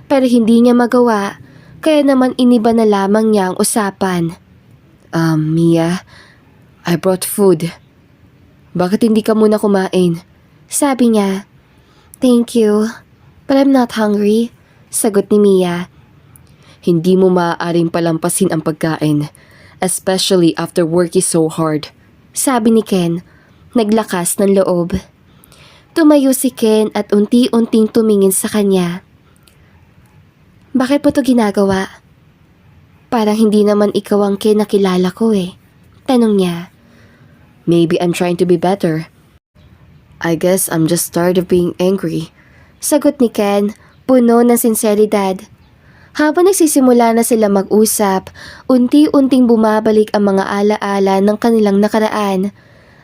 pero hindi niya magawa, kaya naman iniba na lamang niya ang usapan. Mia, I brought food. Bakit hindi ka muna kumain?" Sabi niya. "Thank you, but I'm not hungry," sagot ni Mia. "Hindi mo maaaring palampasin ang pagkain, especially after work is so hard." Sabi ni Ken, naglakas ng loob. Tumayo si Ken at unti-unting tumingin sa kanya. "Bakit mo to ginagawa? Parang hindi naman ikaw ang Ken na kilala ko eh." Tanong niya. "Maybe I'm trying to be better. I guess I'm just tired of being angry." Sagot ni Ken, puno ng sinseridad. Habang nagsisimula na sila mag-usap, unti-unting bumabalik ang mga alaala ng kanilang nakaraan.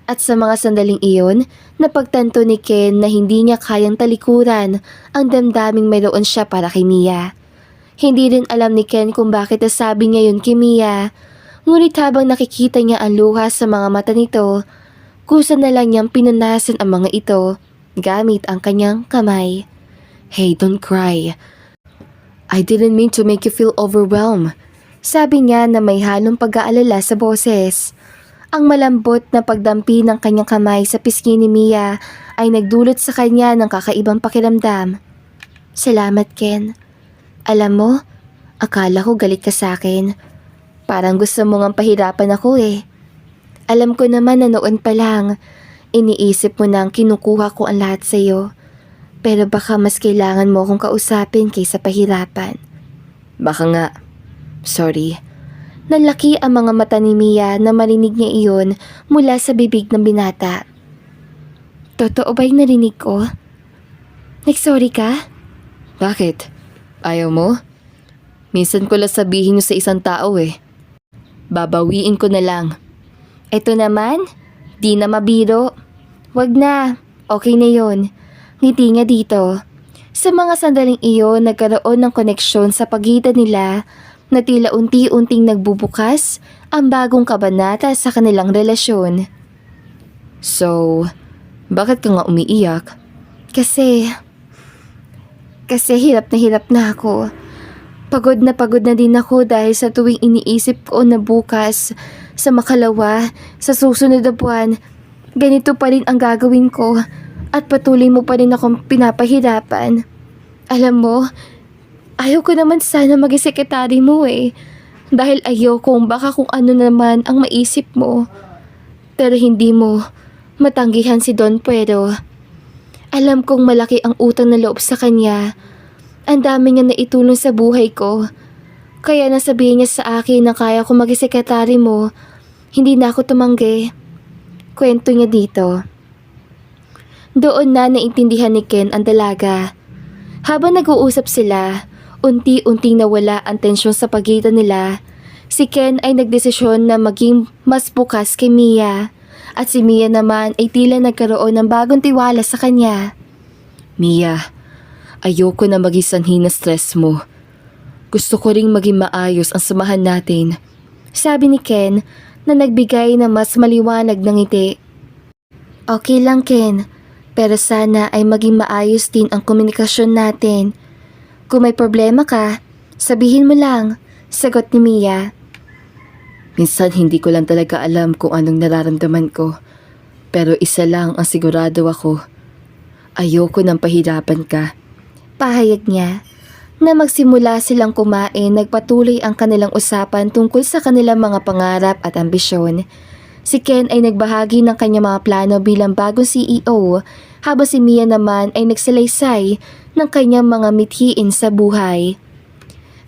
At sa mga sandaling iyon, napagtanto ni Ken na hindi niya kayang talikuran ang damdaming mayroon siya para kay Mia. Hindi rin alam ni Ken kung bakit nasabi niya yun kay Mia. Ngunit habang nakikita niya ang luha sa mga mata nito, kusa na lang niyang pinunasan ang mga ito gamit ang kanyang kamay. "Hey, don't cry. I didn't mean to make you feel overwhelmed." Sabi niya na may halong pag-aalala sa boses. Ang malambot na pagdampi ng kanyang kamay sa pisngi ni Mia ay nagdulot sa kanya ng kakaibang pakiramdam. "Salamat, Ken. Alam mo, akala ko galit ka sa akin. Parang gusto mo ngang pahirapan ako eh. Alam ko naman na noon pa lang, iniisip mo na ang kinukuha ko ang lahat sa'yo. Pero baka mas kailangan mo akong kausapin kaysa pahirapan." "Baka nga. Sorry." Nanlaki ang mga mata ni Mia na marinig niya iyon mula sa bibig ng binata. "Totoo ba yung narinig ko? Nag-sorry ka?" "Bakit? Ayaw mo? Minsan ko lang sabihin nyo sa isang tao eh. Babawiin ko na lang." "Eto naman, di na mabiro. Wag na, okay na yon." Ngiti niya dito. Sa mga sandaling iyon, nagkaroon ng koneksyon sa pagitan nila na tila unti-unting nagbubukas ang bagong kabanata sa kanilang relasyon. "So, bakit ka nga umiiyak?" Kasi hirap na ako. Pagod na din ako dahil sa tuwing iniisip ko na bukas, sa makalawa, sa susunod na buwan, ganito pa rin ang gagawin ko at patuloy mo pa rin akong pinapahirapan. Alam mo, ayaw ko naman sana maging sekretary mo eh. Dahil ayaw kong baka kung ano naman ang maisip mo. Pero hindi mo matanggihan si Don Pedro. Alam kong malaki ang utang na loob sa kanya. Ang dami niya naitulong sa buhay ko. Kaya nasabihin niya sa akin na kaya ko maging sekretary mo, hindi na ako tumanggi. Kwento niya dito. Doon na naintindihan ni Ken ang dalaga. Habang nag-uusap sila, unti-unting nawala ang tensyon sa pagitan nila. Si Ken ay nagdesisyon na maging mas bukas kay Mia. At si Mia naman ay tila nagkaroon ng bagong tiwala sa kanya. Mia, ayoko na maging sanhi na stress mo. Gusto ko ring maging maayos ang samahan natin. Sabi ni Ken na nagbigay ng mas maliwanag ng ngiti. Okay lang Ken, pero sana ay maging maayos din ang komunikasyon natin. Kung may problema ka, sabihin mo lang, sagot ni Mia. Minsan hindi ko lang talaga alam kung anong nararamdaman ko. Pero isa lang ang sigurado ako. Ayoko nang pahirapan ka. Pahayag niya. Na magsimula silang kumain, nagpatuloy ang kanilang usapan tungkol sa kanilang mga pangarap at ambisyon. Si Ken ay nagbahagi ng kanyang mga plano bilang bagong CEO, habang si Mia naman ay nagsalaysay ng kanyang mga mithiin sa buhay.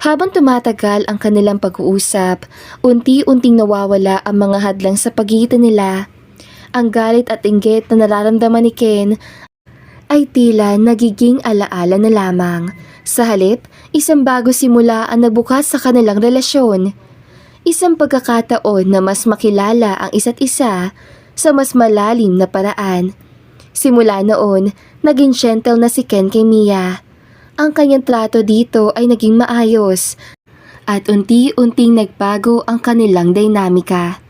Habang tumatagal ang kanilang pag-uusap, unti-unting nawawala ang mga hadlang sa pagitan nila. Ang galit at inggit na nararamdaman ni Ken ay tila nagiging alaala na lamang. Sa halip, isang bago simula ang nagbukas sa kanilang relasyon. Isang pagkakataon na mas makilala ang isa't isa sa mas malalim na paraan. Simula noon, naging gentle na si Ken kay Mia. Ang kanyang trato dito ay naging maayos at unti-unting nagbago ang kanilang dinamika.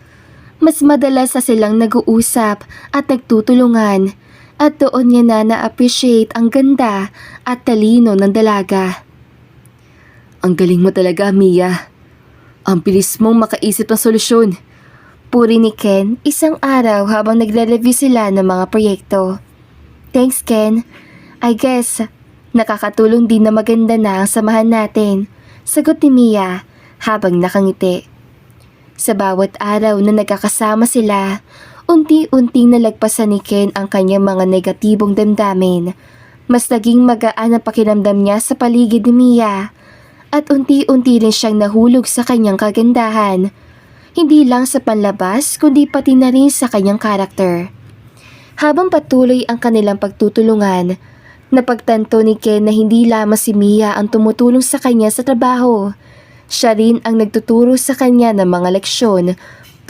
Mas madalas na silang nag-uusap at nagtutulungan. At doon niya na na-appreciate ang ganda at talino ng dalaga. Ang galing mo talaga, Mia. Ang bilis mong makaisip ng solusyon. Puri ni Ken isang araw habang nagre-review sila ng mga proyekto. Thanks Ken. I guess nakakatulong din na maganda na ang samahan natin. Sagot ni Mia habang nakangiti. Sa bawat araw na nagkakasama sila, unti-unting nalagpasan ni Ken ang kanyang mga negatibong damdamin. Mas naging magaan ang pakiramdam niya sa paligid ni Mia. At unti-unti rin siyang nahulog sa kanyang kagandahan. Hindi lang sa panlabas kundi pati na rin sa kanyang karakter. Habang patuloy ang kanilang pagtutulungan, napagtanto ni Ken na hindi lamang si Mia ang tumutulong sa kanya sa trabaho. Siya rin ang nagtuturo sa kanya ng mga leksyon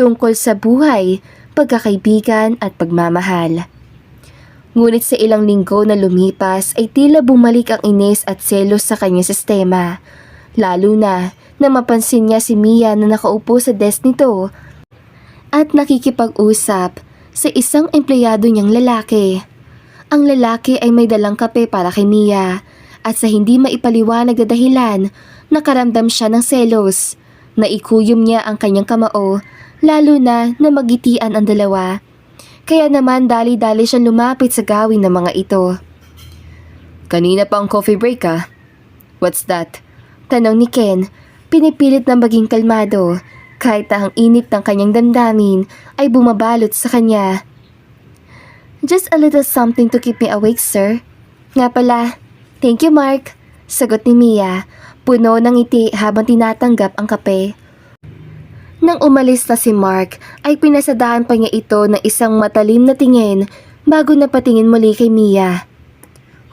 tungkol sa buhay, pagkakaibigan at pagmamahal. Ngunit sa ilang linggo na lumipas ay tila bumalik ang inis at selos sa kanyang sistema. Lalo na mapansin niya si Mia na nakaupo sa desk nito at nakikipag-usap sa isang empleyado niyang lalaki. Ang lalaki ay may dalang kape para kay Mia at sa hindi maipaliwanag na dahilan nakaramdam siya ng selos. Naikuyom niya ang kanyang kamao, lalo na magitian ang dalawa. Kaya naman dali-dali siyang lumapit sa gawin ng mga ito. Kanina pa ang coffee break ah. What's that? Tanong ni Ken, pinipilit na maging kalmado kahit ang init ng kanyang damdamin ay bumabalot sa kanya. Just a little something to keep me awake, sir. Nga pala, thank you Mark, sagot ni Mia, puno ng ngiti habang tinatanggap ang kape. Nang umalis na si Mark, ay pinasadahan pa niya ito ng isang matalim na tingin bago napatingin muli kay Mia.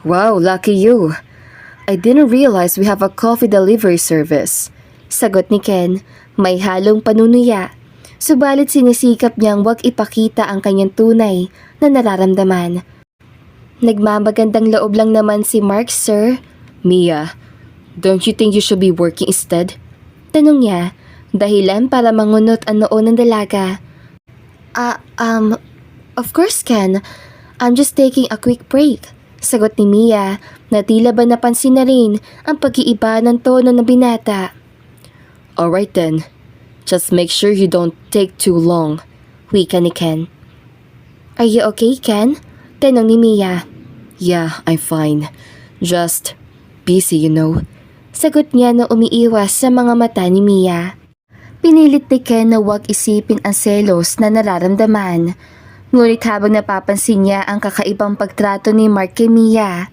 Wow, lucky you. I didn't realize we have a coffee delivery service. Sagot ni Ken, may halong panunuya. Subalit sinisikap niyang wag ipakita ang kanyang tunay na nararamdaman. Nagmamagandang loob lang naman si Mark, sir. Mia, don't you think you should be working instead? Tanong niya, dahilan para mangunot ang noo ng dalaga. Of course, Ken. I'm just taking a quick break. Sagot ni Mia na tila ba napansin na rin ang pag-iiba ng tono ng binata. Alright then, just make sure you don't take too long. Wika ni Ken. Are you okay, Ken? Tanong ni Mia. Yeah, I'm fine. Just busy, you know. Sagot niya na umiiwas sa mga mata ni Mia. Pinilit ni Ken na huwag isipin ang selos na nararamdaman. Ngunit habang napapansin niya ang kakaibang pagtrato ni Mark kay Mia,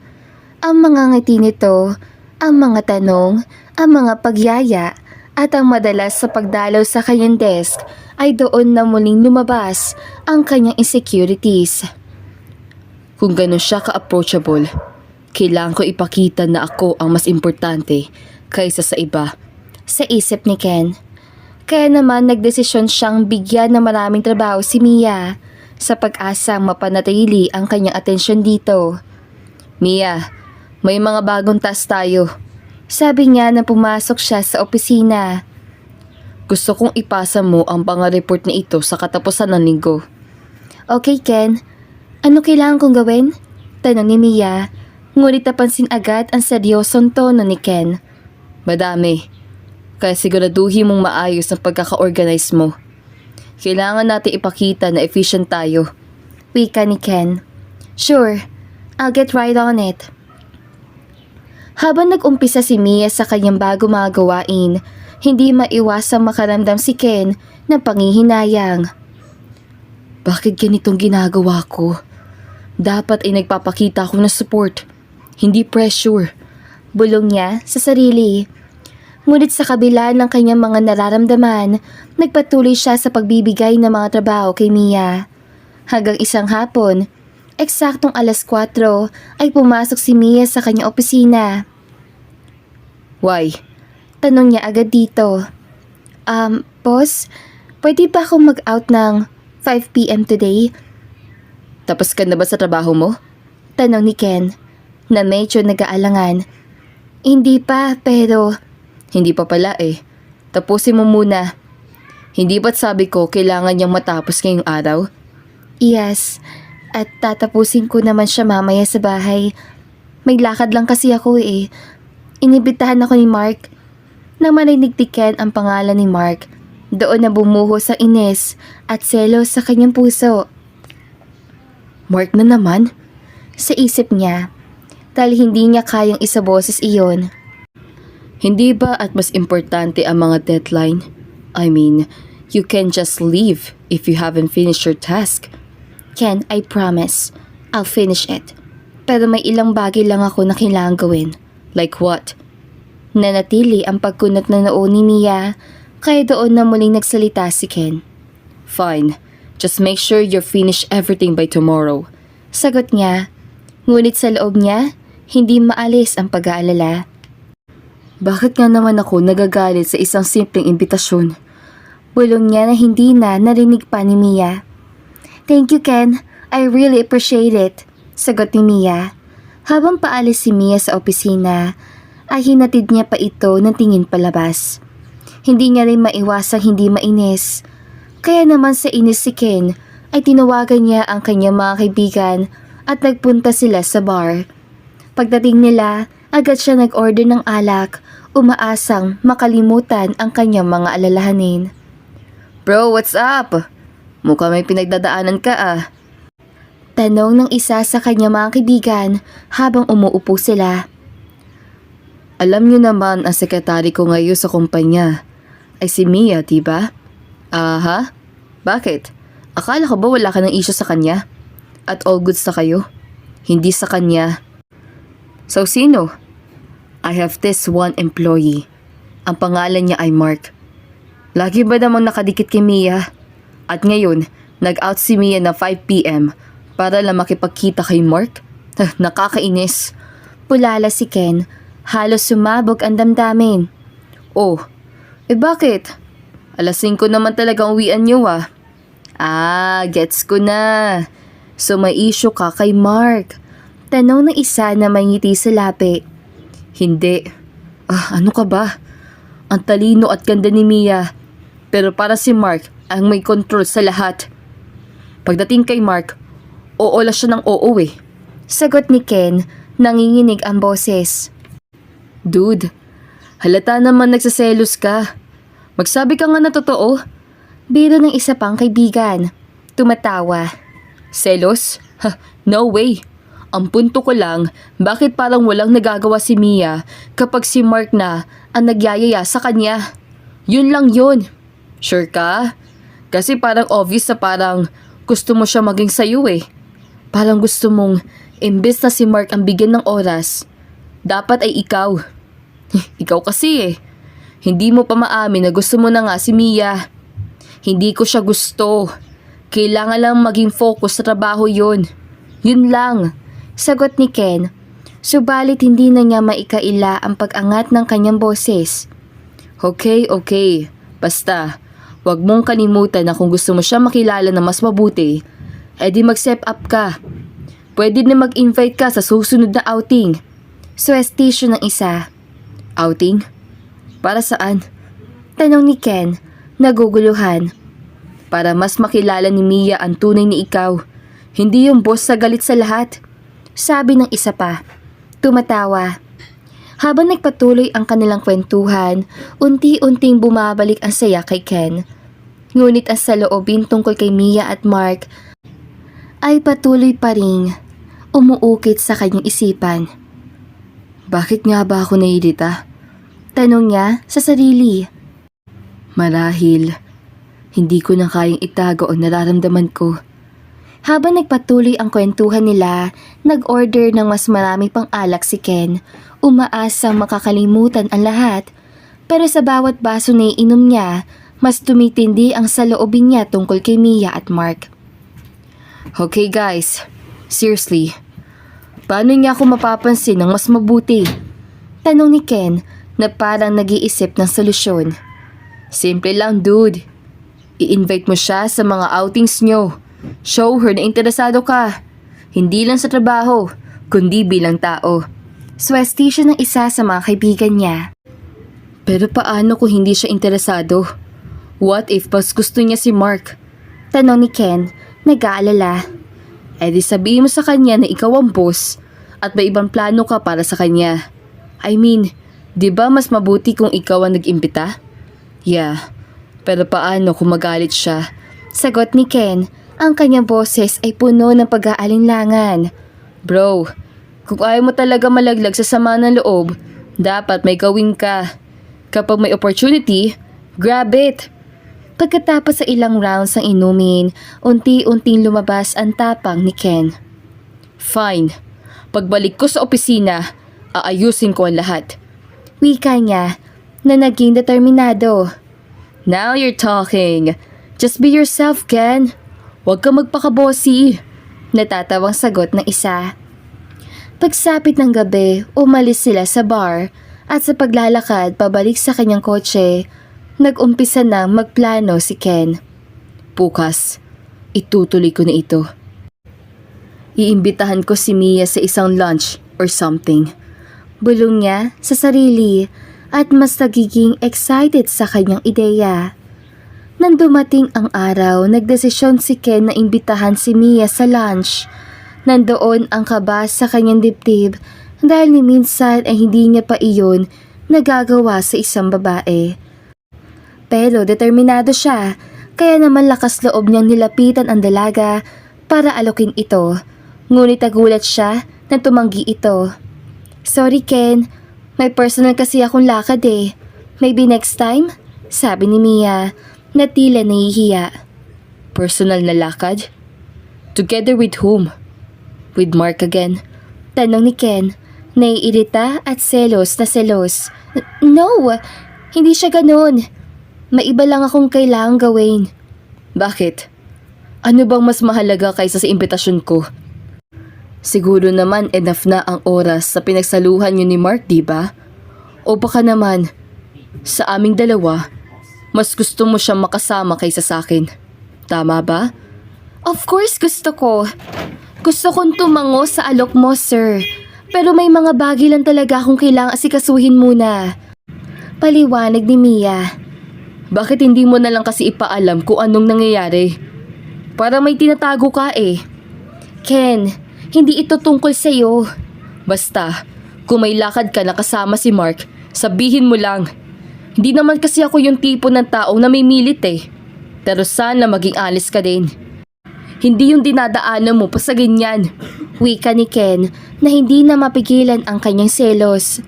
ang mga ngiti nito, ang mga tanong, ang mga pagyaya, at ang madalas sa pagdalaw sa kanyang desk ay doon na muling lumabas ang kanyang insecurities. Kung gano'n siya ka-approachable, kailangan ko ipakita na ako ang mas importante kaysa sa iba. Sa isip ni Ken. Kaya naman nagdesisyon siyang bigyan ng maraming trabaho si Mia sa pag-asang mapanatili ang kanyang atensyon dito. Mia, may mga bagong task tayo. Sabi niya na pumasok siya sa opisina. Gusto kong ipasa mo ang report na ito sa katapusan ng linggo. Okay, Ken. Ano kailangan kong gawin? Tanong ni Mia. Ngunit napansin agad ang seryosong tono ni Ken. Madami. Kaya siguraduhin mong maayos ang pagkaka-organize mo. Kailangan natin ipakita na efficient tayo. Wika ni Ken. Sure, I'll get right on it. Habang nag-umpisa si Mia sa kanyang bago mga gawain, hindi maiwasang makaramdam si Ken ng panghihinayang. Bakit ganitong ginagawa ko? Dapat ay nagpapakita ako ng support, hindi pressure. Bulong niya sa sarili. Ngunit sa kabila ng kanyang mga nararamdaman, nagpatuloy siya sa pagbibigay ng mga trabaho kay Mia. Hanggang isang hapon, eksaktong 4:00 ay pumasok si Mia sa kanyang opisina. Why? Tanong niya agad dito. Boss, pwede ba akong mag-out ng 5 p.m. today? Tapos ka na ba sa trabaho mo? Tanong ni Ken, na medyo nag-aalangan. Hindi pa, pero... Hindi pa pala eh. Tapusin mo muna. Hindi ba't sabi ko kailangan niyang matapos ngayong araw? Yes, at tatapusin ko naman siya mamaya sa bahay. May lakad lang kasi ako eh. Inibitahan ako ni Mark. Nang marinig ni Ken ang pangalan ni Mark, doon na bumuhos ang inis at selos sa kanyang puso. Mark na naman? Sa isip niya, dahil hindi niya kayang isaboses iyon. Hindi ba at mas importante ang mga deadline? I mean, you can just leave if you haven't finished your task. Ken, I promise, I'll finish it. Pero may ilang bagay lang ako na kailangan gawin. Like what? Nanatili ang pagkunat na noo ni Mia, kaya doon na muling nagsalita si Ken. Fine, just make sure you finish everything by tomorrow. Sagot niya, ngunit sa loob niya, hindi maalis ang pag-aalala. Bakit nga naman ako nagagalit sa isang simpleng imbitasyon? Bulong niya na hindi na narinig pa ni Mia. Thank you, Ken. I really appreciate it. Sagot ni Mia. Habang paalis si Mia sa opisina, ay hinatid niya pa ito ng tingin palabas. Hindi niya rin maiwasang hindi mainis. Kaya naman sa inis si Ken, ay tinawagan niya ang kanyang mga kaibigan at nagpunta sila sa bar. Pagdating nila, agad siya nag-order ng alak, umaasang makalimutan ang kanyang mga alalahanin. Bro, what's up? Mukha may pinagdadaanan ka ah. Tanong ng isa sa kanyang mga kaibigan habang umuupo sila. Alam niyo naman ang sekretary ko ngayon sa kumpanya ay si Mia, diba? Aha? Bakit? Akala ko ba wala ka ng issue sa kanya? At all goods na kayo? Hindi sa kanya. So sino? I have this one employee. Ang pangalan niya ay Mark. Lagi ba namang nakadikit kay Mia? At ngayon, nag-out si Mia na 5 p.m. para lang makipagkita kay Mark? Nakakainis. Pulala si Ken. Halos sumabog ang damdamin. Oh, bakit? 5:00 naman talaga ang uwian niyo ah. Gets ko na. So may issue ka kay Mark? Tanong ng isa na may ngiti sa labi. Hindi. Ano ka ba? Ang talino at ganda ni Mia. Pero para si Mark ang may control sa lahat. Pagdating kay Mark, oo lang siya ng oo eh. Sagot ni Ken, nanginginig ang boses. Dude, halata naman nagsaselos ka. Magsabi ka nga na totoo. Biro ng isa pang kaibigan. Tumatawa. Selos? No way. Ang punto ko lang, bakit parang walang nagagawa si Mia kapag si Mark na ang nagyayaya sa kanya? Yun lang yun. Sure ka? Kasi parang obvious na parang gusto mo siya maging sayo eh. Parang gusto mong, imbes na si Mark ang bigyan ng oras, dapat ay ikaw. Ikaw kasi eh. Hindi mo pa maamin na gusto mo na nga si Mia. Hindi ko siya gusto. Kailangan lang maging focus sa trabaho yun. Yun lang. Sagot ni Ken. Subalit hindi na niya maikaila ang pag-angat ng kanyang boses. Okay. Basta, wag mong kalimutan na kung gusto mo siya makilala na mas mabuti, edi mag-step up ka. Pwede na mag-invite ka sa susunod na outing. Suwestisyo ng isa. Outing? Para saan? Tanong ni Ken, naguguluhan. Para mas makilala ni Mia ang tunay ni ikaw. Hindi yung boss sa galit sa lahat. Sabi ng isa pa. Tumatawa. Habang nagpatuloy ang kanilang kwentuhan, unti-unting bumabalik ang saya kay Ken. Ngunit ang saloobin tungkol kay Mia at Mark ay patuloy pa ring umuukit sa kanyang isipan. Bakit nga ba ako naiirita? Tanong niya sa sarili. Marahil, hindi ko na kayang itago ang nararamdaman ko. Habang nagpatuloy ang kwentuhan nila, nag-order ng mas marami pang alak si Ken. Umaasang makakalimutan ang lahat. Pero sa bawat baso na iinom niya, mas tumitindi ang saloobin niya tungkol kay Mia at Mark. Okay guys, seriously, paano niya ako mapapansin ng mas mabuti? Tanong ni Ken na parang nag-iisip ng solusyon. Simple lang dude. I-invite mo siya sa mga outings nyo. Show her na interesado ka. Hindi lang sa trabaho, kundi bilang tao. Suwestisyo ng isa sa mga kaibigan niya. Pero paano kung hindi siya interesado? What if mas gusto niya si Mark? Tanong ni Ken, nag-aalala. Eh di sabihin mo sa kanya na ikaw ang boss at may ibang plano ka para sa kanya. I mean, di ba mas mabuti kung ikaw ang nag-imbita? Yeah, pero paano kung magalit siya? Sagot ni Ken, ang kanyang boses ay puno ng pag-aalinlangan. Bro, kung ayaw mo talaga malaglag sa sama ng loob, dapat may gawin ka. Kapag may opportunity, grab it. Pagkatapos sa ilang rounds ng inumin, unti-unting lumabas ang tapang ni Ken. Fine. Pagbalik ko sa opisina, aayusin ko ang lahat. Wika niya na naging determinado. Now you're talking. Just be yourself, Ken. Huwag ka magpakabossy. Natatawang sagot ng isa. Pagsapit ng gabi, umalis sila sa bar at sa paglalakad pabalik sa kanyang kotse, nag-umpisa na magplano si Ken. Bukas, itutuloy ko na ito. Iimbitahan ko si Mia sa isang lunch or something. Bulong niya sa sarili at mas nagiging excited sa kanyang ideya. Nang dumating ang araw, nagdesisyon si Ken na imbitahan si Mia sa lunch. Nandoon ang kaba sa kanyang dibdib dahil ni minsan ay hindi niya pa iyon nagagawa sa isang babae. Pero determinado siya, kaya naman lakas loob niyang nilapitan ang dalaga para alokin ito. Ngunit nagulat siya na tumanggi ito. Sorry Ken, may personal kasi akong lakad eh. Maybe next time? Sabi ni Mia na tila nahihiya. Personal na lakad? Together with whom? With Mark again? Tanong ni Ken, naiirita at selos na selos. No, hindi siya ganun. May iba lang akong kailangang gawin. Bakit? Ano bang mas mahalaga kaysa sa imbitasyon ko? Siguro naman enough na ang oras sa pinagsaluhan niyo ni Mark, diba? O baka naman, sa aming dalawa, mas gusto mo siyang makasama kaysa sa akin. Tama ba? Of course gusto ko. Gusto kong tumango sa alok mo, sir. Pero may mga bagay lang talaga akong kailangang asikasuhin muna. Paliwanag ni Mia. Bakit hindi mo na lang kasi ipaalam kung anong nangyayari? Para may tinatago ka eh. Ken, hindi ito tungkol sa'yo. Basta, kung may lakad ka na kasama si Mark, sabihin mo lang. Hindi naman kasi ako yung tipo ng taong na may milit eh. Pero sana maging honest ka din. Hindi yung dinadaanan mo pa sa ganyan. Wika ni Ken na hindi na mapigilan ang kanyang selos.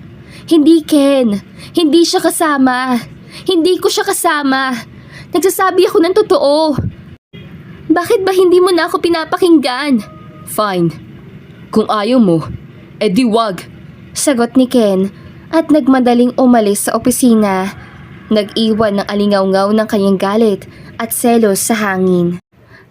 Hindi Ken, hindi siya kasama. Hindi ko siya kasama. Nagsasabi ako ng totoo. Bakit ba hindi mo na ako pinapakinggan? Fine. Kung ayaw mo, edi wag. Sagot ni Ken at nagmadaling umalis sa opisina. Nag-iwan ng alingaw-ngaw ng kanyang galit at selos sa hangin.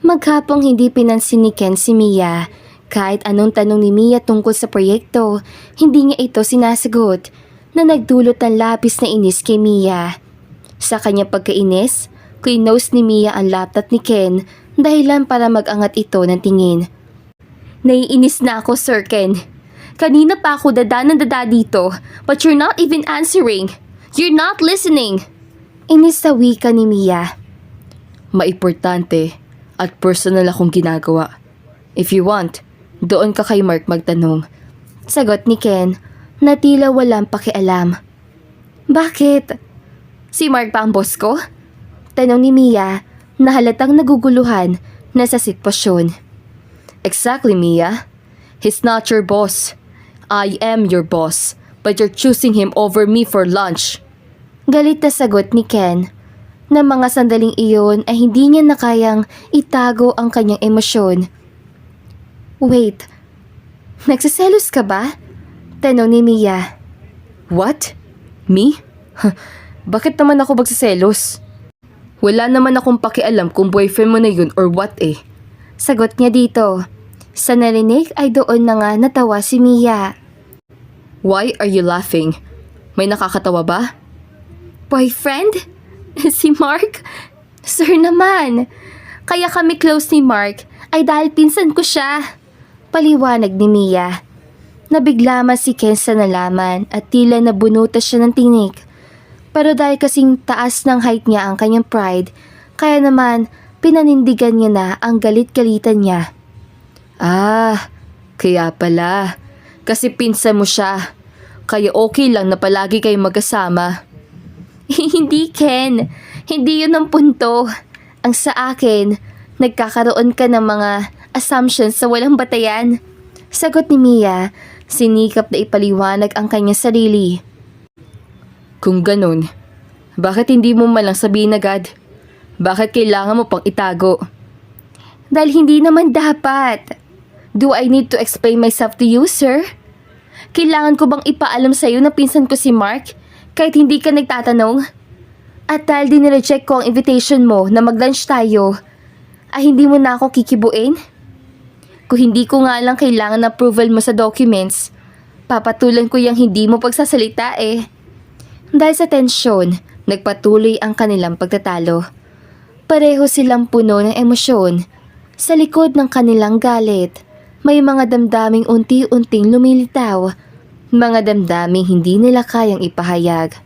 Maghapong hindi pinansin ni Ken si Mia, Kahit anong tanong ni Mia tungkol sa proyekto, hindi niya ito sinasagot na nagdulot ng labis na inis kay Mia. Sa kanyang pagkainis, clinose ni Mia ang laptop ni Ken dahilan para mag-angat ito ng tingin. Naiinis na ako, Sir Ken. Kanina pa ako dada dito, but you're not even answering. You're not listening. Inis sa wika ni Mia. Maimportante at personal akong ginagawa. If you want, doon ka kay Mark magtanong. Sagot ni Ken na tila walang pakialam. Bakit? Si Mark pa ang boss ko? Tanong ni Mia na halatang naguguluhan na sa sitwasyon. Exactly, Mia. He's not your boss. I am your boss, but you're choosing him over me for lunch. Galit na sagot ni Ken na mga sandaling iyon ay hindi niya nakayang itago ang kanyang emosyon. Wait, nagsiselos ka ba? Tanong ni Mia. What? Me? Bakit naman ako magsiselos? Wala naman akong pakialam kung boyfriend mo na yun or what eh. Sagot niya dito. Sa narinig ay doon na nga natawa si Mia. Why are you laughing? May nakakatawa ba? Boyfriend? Si Mark? Sir naman. Kaya kami close ni Mark ay dahil pinsan ko siya. Paliwanag ni Mia. Nabigla si Ken sa nalaman at tila nabunutas siya ng tinik. Pero dahil kasing taas ng height niya ang kanyang pride, kaya naman pinanindigan niya na ang galit-galitan niya. Ah, kaya pala. Kasi pinsan mo siya. Kaya okay lang na palagi kayong magkasama. Hindi, Ken. Hindi yun ang punto. Ang sa akin, nagkakaroon ka ng mga assumptions sa walang batayan. Sagot ni Mia, sinikap na ipaliwanag ang kanyang sarili. Kung ganun, bakit hindi mo malang sabihin agad? Bakit kailangan mo pang itago? Dahil hindi naman dapat. Do I need to explain myself to you, sir? Kailangan ko bang ipaalam sa'yo na pinsan ko si Mark kahit hindi ka nagtatanong? At dahil dinireject ko ang invitation mo na mag-lunch tayo, ay hindi mo na ako kikibuin? Kung hindi ko nga lang kailangan ng approval mo sa documents, papatulan ko yung hindi mo pagsasalita eh. Dahil sa tensyon, nagpatuloy ang kanilang pagtatalo. Pareho silang puno ng emosyon. Sa likod ng kanilang galit, may mga damdaming unti-unting lumilitaw, mga damdaming hindi nila kayang ipahayag.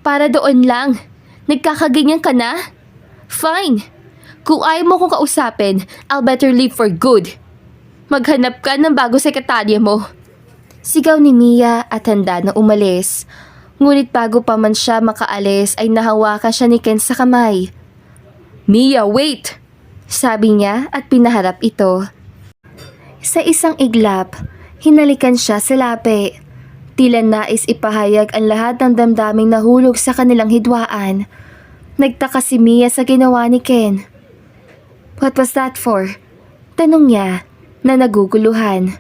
Para doon lang, nagkakaganyan ka na? Fine. Kung ayaw mo kong kausapin, I'll better leave for good. Maghanap ka ng bago sekretarya mo. Sigaw ni Mia at handa na umalis. Ngunit bago pa man siya makaalis ay nahawakan siya ni Ken sa kamay. Mia, wait! Sabi niya at pinaharap ito. Sa isang iglap, hinalikan siya sa labi. Tila nais ipahayag ang lahat ng damdaming nahulog sa kanilang hidwaan. Nagtaka si Mia sa ginawa ni Ken. What was that for? Tanong niya na naguguluhan.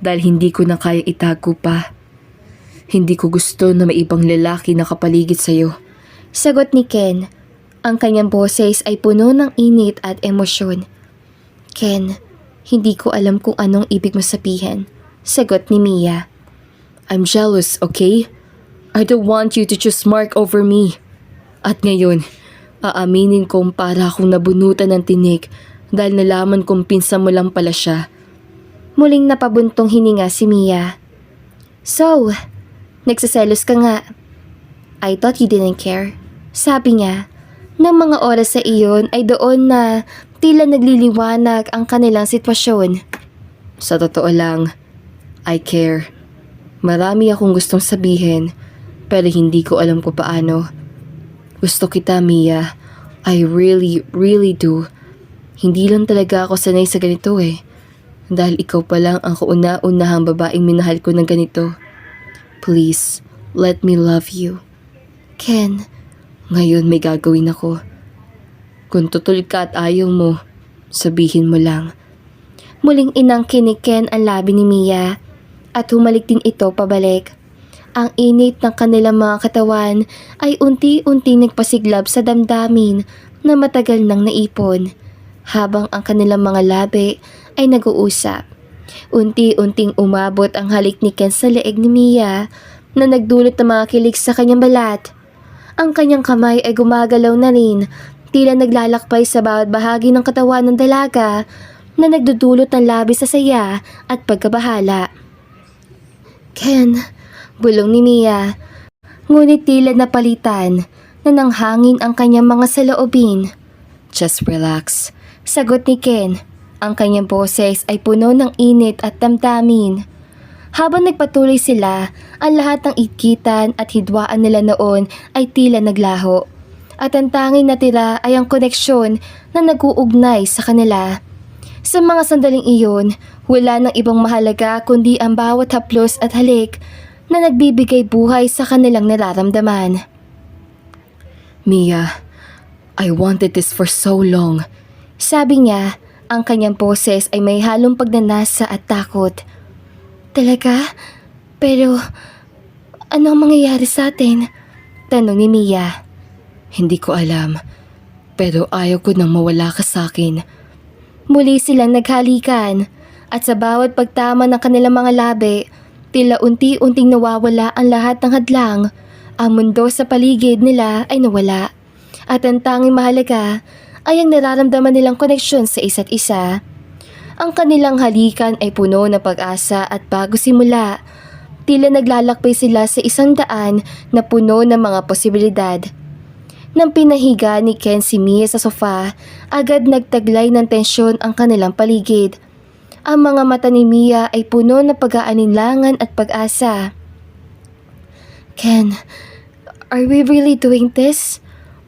Dahil hindi ko na kaya itago pa. Hindi ko gusto na may ibang lalaki na kapaligid sa'yo. Sagot ni Ken. Ang kanyang boses ay puno ng init at emosyon. Ken, hindi ko alam kung anong ibig mo sabihin. Sagot ni Mia. I'm jealous, okay? I don't want you to choose Mark over me. At ngayon, aaminin kong para akong nabunutan ng tinik dahil nalaman kong pinsan mo lang pala siya. Muling napabuntong hininga si Mia. So, nagsaselos ka nga. I thought you didn't care. Sabi niya, ng mga oras sa iyon ay doon na tila nagliliwanag ang kanilang sitwasyon. Sa totoo lang, I care. Marami akong gustong sabihin, pero hindi ko alam kung paano. Gusto kita, Mia. I really, really do. Hindi lang talaga ako sanay sa ganito eh. Dahil ikaw pa lang ang kauna-unahang babaeng minahal ko ng ganito. Please, let me love you. Ken, Ngayon may gagawin ako. Kung tutul ka at ayaw mo, sabihin mo lang. muling inangkin ni Ken ang labi ni Mia at humalik din ito pabalik. Ang init ng kanilang mga katawan ay unti-unti nagpasiglab sa damdamin na matagal nang naipon, habang ang kanilang mga labi ay nag-uusap. Unti-unting umabot ang halik ni Ken sa leeg ni Mia na nagdulot ng mga kilig sa kanyang balat. Ang kanyang kamay ay gumagalaw na rin, tila naglalakbay sa bawat bahagi ng katawan ng dalaga na nagdudulot ng labis sa saya at pagkabahala. Ken, bulong ni Mia, ngunit tila napalitan na ng hangin ang kanyang mga saloobin. Just relax, sagot ni Ken. Ang kanyang boses ay puno ng init at damdamin. Habang nagpatuloy sila, ang lahat ng ikitan at hidwaan nila noon ay tila naglaho. At ang tanging natira ay ang koneksyon na nag-uugnay sa kanila. Sa mga sandaling iyon, wala nang ibang mahalaga kundi ang bawat haplos at halik na nagbibigay buhay sa kanilang nararamdaman. Mia, I wanted this for so long. Sabi niya, ang kanyang boses ay may halong pagnanasa at takot. Talaga? Pero, ano ang mangyayari sa atin? Tanong ni Mia. Hindi ko alam, pero ayaw ko nang mawala ka sa akin. Muli silang naghalikan at sa bawat pagtama ng kanilang mga labi, tila unti-unting nawawala ang lahat ng hadlang. Ang mundo sa paligid nila ay nawala. At ang tanging mahalaga ay ang nararamdaman nilang koneksyon sa isa't isa. Ang kanilang halikan ay puno ng pag-asa at bago simula. Tila naglalakbay sila sa isang daan na puno ng mga posibilidad. Nang pinahiga ni Ken si Mia sa sofa, agad nagtaglay ng tensyon ang kanilang paligid. Ang mga mata ni Mia ay puno ng pag-aalinlangan at pag-asa. Ken, are we really doing this?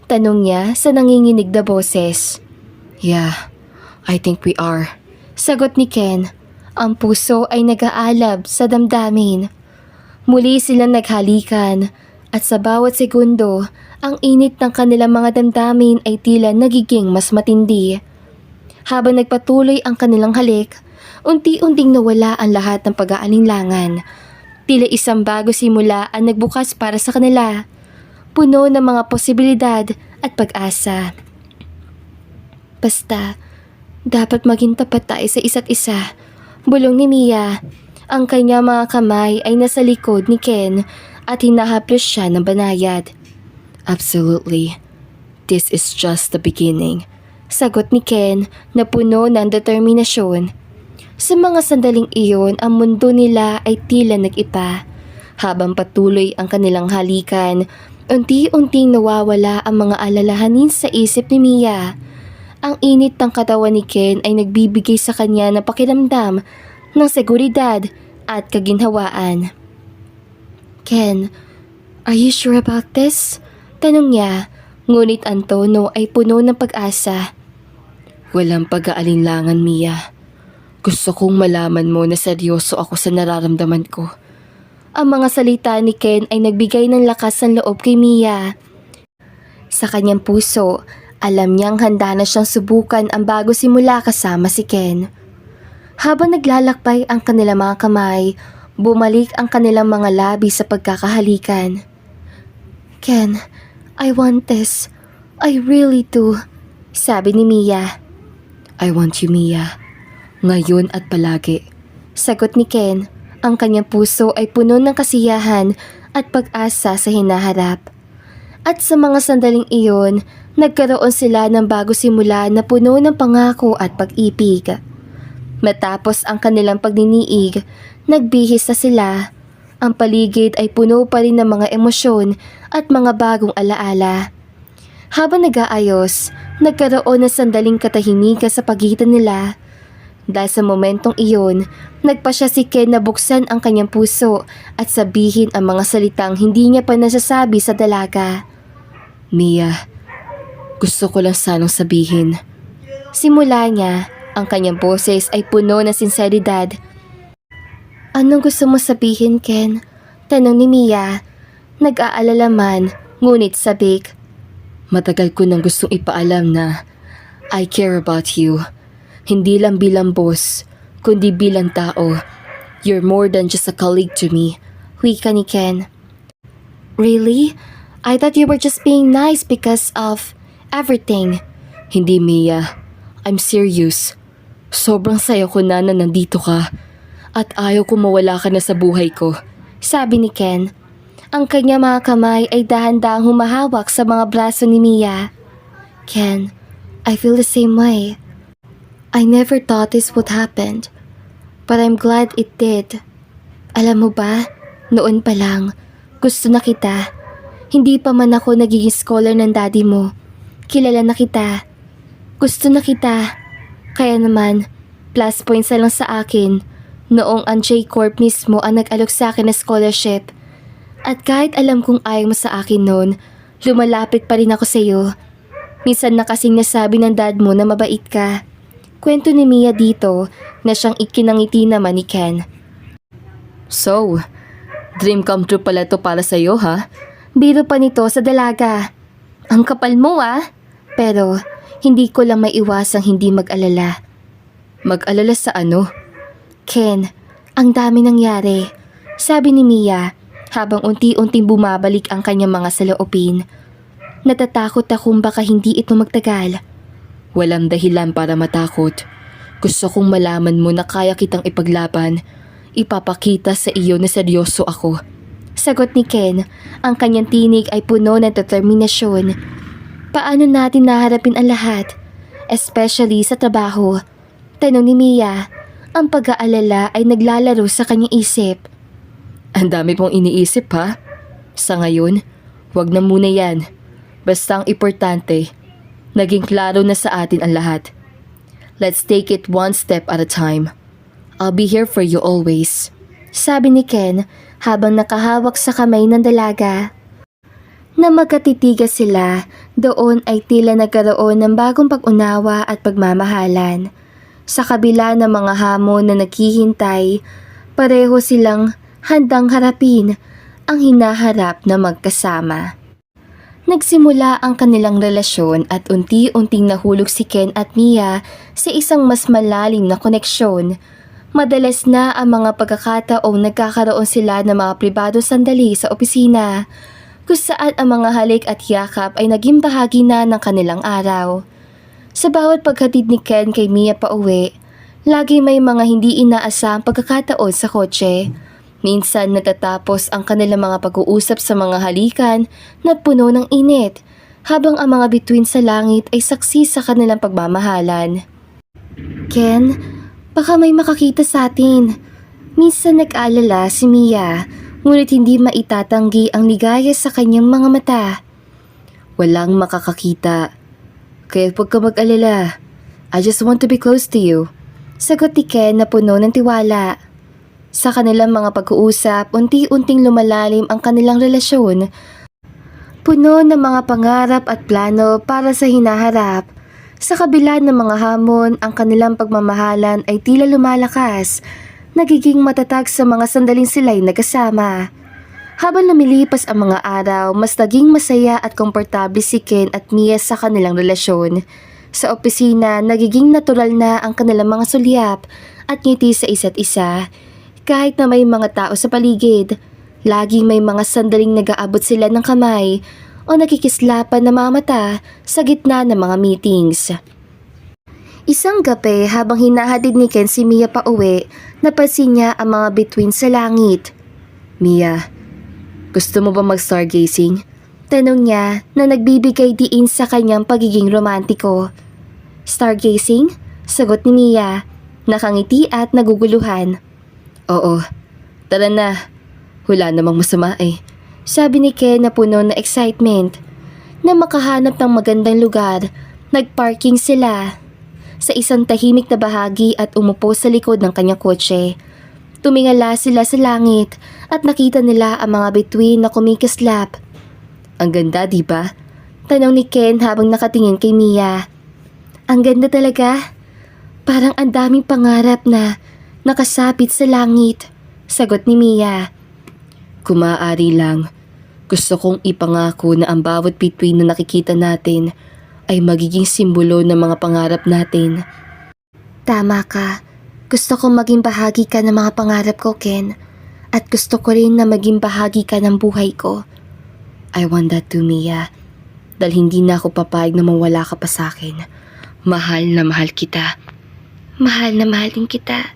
Tanong niya sa nanginginig na boses. Yeah, I think we are. Sagot ni Ken. Ang puso ay nag-aalab sa damdamin. Muli silang naghalikan at sa bawat segundo, ang init ng kanilang mga damdamin ay tila nagiging mas matindi. Habang nagpatuloy ang kanilang halik, unti-unting nawala ang lahat ng pag-aalinlangan. Tila isang bago simula ang nagbukas para sa kanila. Puno ng mga posibilidad at pag-asa. Basta, dapat maging tapat tayo sa isa't isa. Bulong ni Mia. Ang kanyang mga kamay ay nasa likod ni Ken at hinahaplos siya ng banayad. Absolutely. This is just the beginning. Sagot ni Ken na puno ng determinasyon. Sa mga sandaling iyon, ang mundo nila ay tila nag-iba. Habang patuloy ang kanilang halikan, unti-unting nawawala ang mga alalahanin sa isip ni Mia. Ang init ng katawan ni Ken ay nagbibigay sa kanya ng pakiramdam ng seguridad at kaginhawaan. Ken, are you sure about this? Tanong niya, ngunit ang tono ay puno ng pag-asa. Walang pag-aalinlangan, Mia. Gusto kong malaman mo na seryoso ako sa nararamdaman ko. Ang mga salita ni Ken ay nagbigay ng lakas ng loob kay Mia. Sa kanyang puso, alam niyang handa na siyang subukan ang bago simula kasama si Ken. Habang naglalakbay ang kanilang mga kamay, bumalik ang kanilang mga labi sa pagkakahalikan. Ken, I want this. I really do. Sabi ni Mia. I want you, Mia. Ngayon at palagi. Sagot ni Ken. Ang kanyang puso ay puno ng kasiyahan at pag-asa sa hinaharap. At sa mga sandaling iyon, nagkaroon sila ng bago simula na puno ng pangako at pag-ibig. Matapos ang kanilang pagniniig, nagbihis na sila. Ang paligid ay puno pa rin ng mga emosyon at mga bagong alaala. Habang nag-aayos, nagkaroon ng sandaling katahimikan sa pagitan nila. Dahil sa momentong iyon, nagpasya si Ken na buksan ang kanyang puso at sabihin ang mga salitang hindi niya pa nasasabi sa dalaga. Mia, gusto ko lang sanang sabihin. Simula niya, ang kanyang boses ay puno ng sinseridad. Anong gusto mo sabihin, Ken? Tanong ni Mia. Nag-aalala man, ngunit sabik. Matagal ko nang gustong ipaalam na I care about you. Hindi lang bilang boss, kundi bilang tao. You're more than just a colleague to me. Wika ni Ken. Really? I thought you were just being nice because of everything. Hindi, Mia. I'm serious. Sobrang saya ko na nandito ka at ayaw ko mawala ka na sa buhay ko. Sabi ni Ken. Ang kanya mga kamay ay dahan-dahang humahawak sa mga braso ni Mia. Ken, I feel the same way. I never thought this would happen, but I'm glad it did. Alam mo ba, noon pa lang, gusto na kita. Hindi pa man ako nagiging scholar ng daddy mo. Kilala na kita. Gusto na kita. Kaya naman, plus points na lang sa akin noong ang J-Corp mismo ang nag-alok sa akin na scholarship. At kahit alam kong ayaw mo sa akin noon, lumalapit pa rin ako sa iyo. Minsan na kasing nasabi ng dad mo na mabait ka. Kwento ni Mia dito na siyang ikinangiti naman ni Ken. So, dream come true pala to para sa'yo ha? Biro pa nito sa dalaga. Ang kapal mo Pero hindi ko lang maiwasang hindi mag-alala. Mag-alala sa ano? Ken, ang dami nangyari. Sabi ni Mia habang unti-unting bumabalik ang kanyang mga saloobin. Natatakot akong baka hindi ito magtagal. Walang dahilan para matakot. Gusto kong malaman mo na kaya kitang ipaglaban. Ipapakita sa iyo na seryoso ako. Sagot ni Ken, ang kanyang tinig ay puno ng determinasyon. Paano natin naharapin ang lahat? Especially sa trabaho. Tanong ni Mia, ang pag-aalala ay naglalaro sa kanyang isip. Ang dami pong iniisip ha? Sa ngayon, wag na muna yan. Basta ang importante, naging klaro na sa atin ang lahat. Let's take it one step at a time. I'll be here for you always. Sabi ni Ken habang nakahawak sa kamay ng dalaga. Na magkatitigas sila, doon ay tila nagkaroon ng bagong pag-unawa at pagmamahalan. Sa kabila ng mga hamon na naghihintay, pareho silang handang harapin ang hinaharap na magkasama. Nagsimula ang kanilang relasyon at unti-unting nahulog si Ken at Mia sa isang mas malalim na koneksyon. Madalas na ang mga pagkakataong nagkakaroon sila ng mga pribado sandali sa opisina, kung saan ang mga halik at yakap ay naging bahagi na ng kanilang araw. Sa bawat paghatid ni Ken kay Mia pauwi, lagi may mga hindi inaasahang pagkakataon sa kotse. Minsan natatapos ang kanilang mga pag-uusap sa mga halikan na puno ng init, habang ang mga bituin sa langit ay saksi sa kanilang pagmamahalan. Ken, baka may makakita sa atin. Minsan nag-alala si Mia, ngunit hindi maitatanggi ang ligaya sa kanyang mga mata. Walang makakakita. Kaya huwag ka mag-alala. I just want to be close to you. Sagot ni Ken na puno ng tiwala. Sa kanilang mga pag-uusap, unti-unting lumalalim ang kanilang relasyon. Puno ng mga pangarap at plano para sa hinaharap. Sa kabila ng mga hamon, ang kanilang pagmamahalan ay tila lumalakas, nagiging matatag sa mga sandaling sila'y nagkasama. Habang lumilipas ang mga araw, mas naging masaya at komportable si Ken at Mia sa kanilang relasyon. Sa opisina, nagiging natural na ang kanilang mga sulyap at ngiti sa isa't isa. Kahit na may mga tao sa paligid, laging may mga sandaling nag-aabot sila ng kamay o nakikislapan na mga mata sa gitna ng mga meetings. Isang gabi habang hinahatid ni Ken si Mia pauwi, napansin niya ang mga bituin sa langit. Mia, gusto mo ba mag-stargazing? Tanong niya na nagbibigay diin sa kanyang pagiging romantiko. Stargazing? Sagot ni Mia, nakangiti at naguguluhan. Oo, tara na. Wala namang masama eh. Sabi ni Ken na puno na excitement. Na makahanap ng magandang lugar, nagparking sila sa isang tahimik na bahagi at umupo sa likod ng kanyang kotse. Tumingala sila sa langit at nakita nila ang mga bituin na kumikislap. Ang ganda, di ba? Tanong ni Ken habang nakatingin kay Mia. Ang ganda talaga. Parang ang daming pangarap na nakasapit sa langit. Sagot ni Mia. Kung maaari lang, gusto kong ipangako na ang bawat bituin na nakikita natin ay magiging simbolo ng mga pangarap natin. Tama ka. Gusto kong maging bahagi ka ng mga pangarap ko, Ken. At gusto ko rin na maging bahagi ka ng buhay ko. I want that too, Mia. Dahil hindi na ako papayag na mawala ka pa sa akin. Mahal na mahal kita. Mahal na mahal din kita.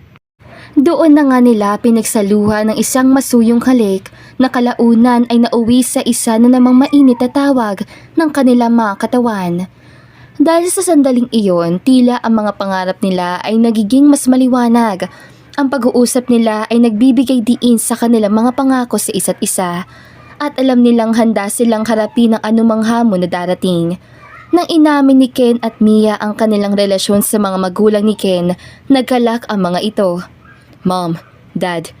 Doon na nga nila pinagsaluhan ng isang masuyong halik na kalaunan ay nauwi sa isa na namang mainit na tawag ng kanilang mga katawan. Dahil sa sandaling iyon, tila ang mga pangarap nila ay nagiging mas maliwanag. Ang pag-uusap nila ay nagbibigay diin sa kanilang mga pangako sa isa't isa at alam nilang handa silang harapin ang anumang hamon na darating. Nang inamin ni Ken at Mia ang kanilang relasyon sa mga magulang ni Ken, nagkalak ang mga ito. Mom, Dad,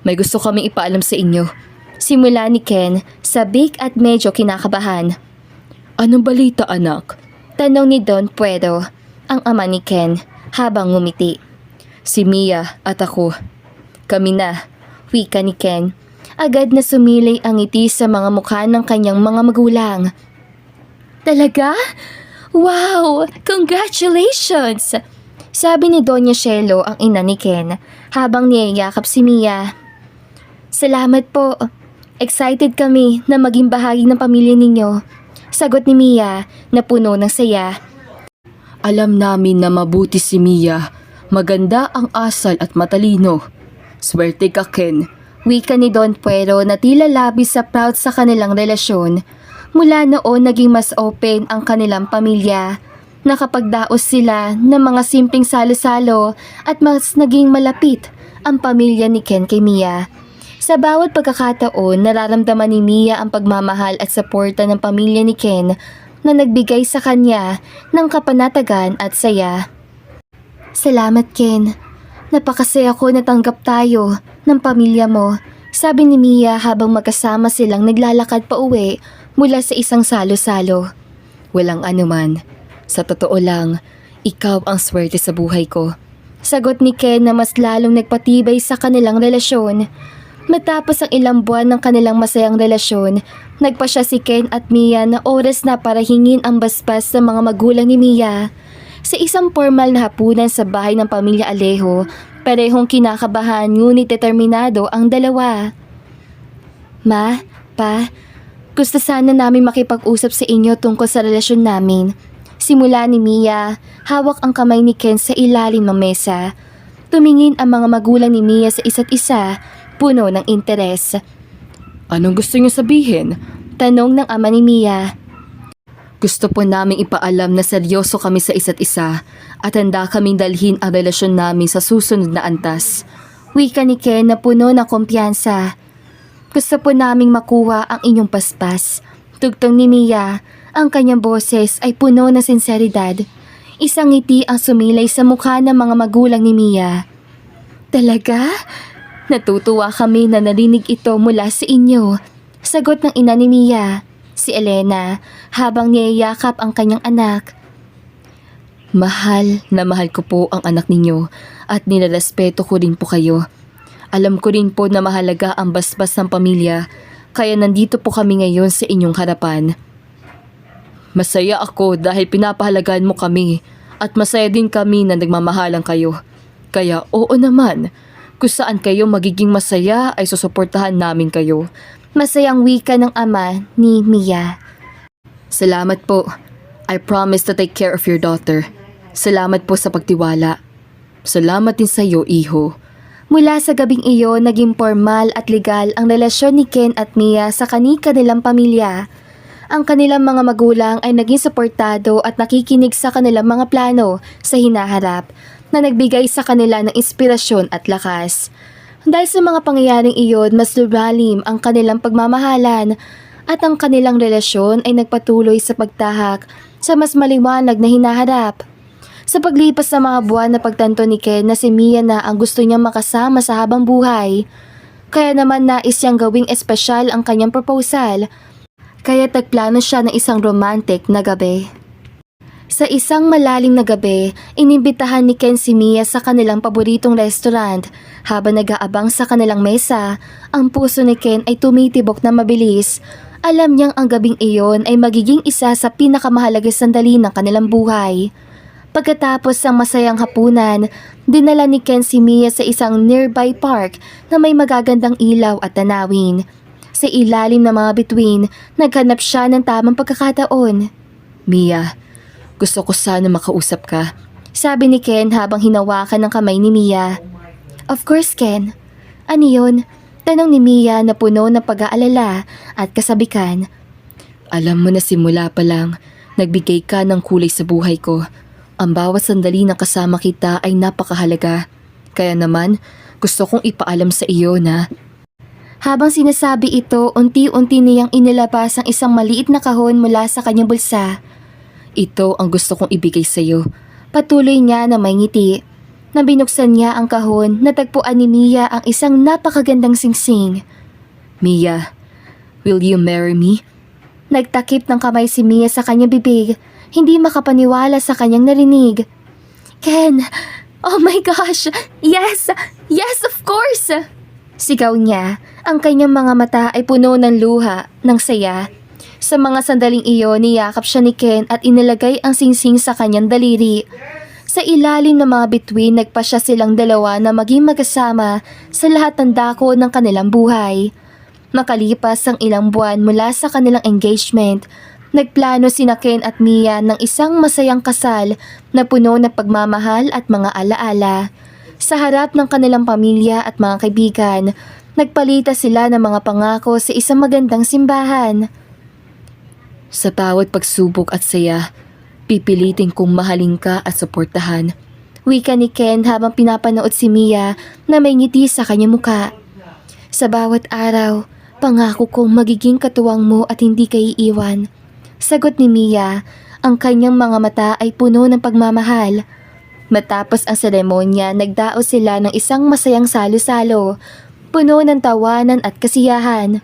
may gusto kaming ipaalam sa inyo. Simula ni Ken, sabik at medyo kinakabahan. Anong balita, anak? Tanong ni Don Puedo, ang ama ni Ken, habang ngumiti. Si Mia at ako. Kami na, wika ni Ken. Agad na sumilay ang ngiti sa mga mukha ng kanyang mga magulang. Talaga? Wow! Congratulations! Sabi ni Doña Shelo, ang ina ni Ken, habang niyayakap si Mia. Salamat po. Excited kami na maging bahagi ng pamilya ninyo. Sagot ni Mia na puno ng saya. Alam namin na mabuti si Mia. Maganda ang asal at matalino. Swerte ka, Ken. Wika ni Don Puero na tila labis sa proud sa kanilang relasyon. Mula noon naging mas open ang kanilang pamilya. Nakapagdaos sila ng mga simpleng salo-salo at mas naging malapit ang pamilya ni Ken kay Mia. Sa bawat pagkakataon, nararamdaman ni Mia ang pagmamahal at suporta ng pamilya ni Ken na nagbigay sa kanya ng kapanatagan at saya. Salamat, Ken. Napakasaya ko na tanggap tayo ng pamilya mo, sabi ni Mia habang magkasama silang naglalakad pa uwi mula sa isang salo-salo. Walang anuman. Sa totoo lang, ikaw ang swerte sa buhay ko. Sagot ni Ken na mas lalong nagpatibay sa kanilang relasyon. Matapos ang ilang buwan ng kanilang masayang relasyon, nagpasya si Ken at Mia na oras na para hingin ang basbas sa mga magulang ni Mia. Sa isang formal na hapunan sa bahay ng pamilya Alejo, parehong kinakabahan ngunit determinado ang dalawa. Ma, Pa, gusto sana namin makipag-usap sa inyo tungkol sa relasyon namin. Simula ni Mia, hawak ang kamay ni Ken sa ilalim ng mesa. Tumingin ang mga magulang ni Mia sa isa't isa, puno ng interes. Anong gusto niyo sabihin? Tanong ng ama ni Mia. Gusto po naming ipaalam na seryoso kami sa isa't isa at handa kaming dalhin ang relasyon namin sa susunod na antas. Wika ni Ken na puno ng kumpiyansa. Gusto po naming makuha ang inyong paspas. Tugtong ni Mia, ang kanyang boses ay puno ng sinseridad. Isang ngiti ang sumilay sa mukha ng mga magulang ni Mia. Talaga? Natutuwa kami na narinig ito mula sa inyo. Sagot ng ina ni Mia, si Elena, habang niyayakap ang kanyang anak. Mahal na mahal ko po ang anak ninyo at nilarespeto ko rin po kayo. Alam ko rin po na mahalaga ang basbas ng pamilya, kaya nandito po kami ngayon sa inyong harapan. Masaya ako dahil pinapahalagaan mo kami at masaya din kami na nagmamahalan kayo. Kaya oo naman, kung saan kayo magiging masaya ay susuportahan namin kayo. Masayang wika ng ama ni Mia. Salamat po. I promise to take care of your daughter. Salamat po sa pagtiwala. Salamat din sa iyo, iho. Mula sa gabing iyon, naging formal at legal ang relasyon ni Ken at Mia sa kanilang pamilya. Ang kanilang mga magulang ay naging suportado at nakikinig sa kanilang mga plano sa hinaharap na nagbigay sa kanila ng inspirasyon at lakas. Dahil sa mga pangyayaring iyon, mas lumalim ang kanilang pagmamahalan at ang kanilang relasyon ay nagpatuloy sa pagtahak sa mas maliwanag na hinaharap. Sa paglipas ng mga buwan na pagtanto ni Ken na si Mia na ang gusto niyang makasama sa habang buhay, kaya naman nais siyang gawing espesyal ang kanyang proposal, kaya tagplano siya ng isang romantic na gabi. Sa isang malaling na gabi, inimbitahan ni Ken si Mia sa kanilang paboritong restaurant. Habang nag-aabang sa kanilang mesa, ang puso ni Ken ay tumitibok na mabilis. Alam niyang ang gabing iyon ay magiging isa sa pinakamahalagang sandali ng kanilang buhay. Pagkatapos ng masayang hapunan, dinala ni Ken si Mia sa isang nearby park na may magagandang ilaw at tanawin. Sa ilalim ng mga bituin, naghanap siya ng tamang pagkakataon. Mia, gusto ko sana makausap ka. Sabi ni Ken habang hinawakan ng kamay ni Mia. Of course, Ken. Ano yun? Tanong ni Mia na puno ng pag-aalala at kasabikan. Alam mo na simula pa lang, nagbigay ka ng kulay sa buhay ko. Ang bawat sandali na kasama kita ay napakahalaga. Kaya naman, gusto kong ipaalam sa iyo na Habang sinasabi ito, unti-unti niyang inilabas ang isang maliit na kahon mula sa kanyang bulsa. ito ang gusto kong ibigay sa iyo. Patuloy niya na may ngiti. Nang binuksan niya ang kahon, natagpuan ni Mia ang isang napakagandang singsing. Mia, will you marry me? Nagtakip ng kamay si Mia sa kanyang bibig, hindi makapaniwala sa kanyang narinig. Ken! Oh my gosh! Yes! Yes, of course! Sigaw niya. Ang kanyang mga mata ay puno ng luha, ng saya. Sa mga sandaling iyon, niyakap siya ni Ken at inilagay ang singsing sa kanyang daliri. Sa ilalim ng mga bituin, nagpasya silang dalawa na maging magkasama sa lahat ng dako ng kanilang buhay. Makalipas ang ilang buwan mula sa kanilang engagement, nagplano sina Ken at Mia ng isang masayang kasal na puno ng pagmamahal at mga alaala. Sa harap ng kanilang pamilya at mga kaibigan, nagpalita sila ng mga pangako sa isang magandang simbahan. Sa bawat pagsubok at saya, pipilitin kong mahalin ka at suportahan. Wika ni Ken habang pinapanood si Mia na may ngiti sa kanyang muka. Sa bawat araw, pangako kong magiging katuwang mo at hindi ka iiwan. Sagot ni Mia, ang kanyang mga mata ay puno ng pagmamahal. Matapos ang seremonya, nagdao sila ng isang masayang salo-salo, puno ng tawanan at kasiyahan.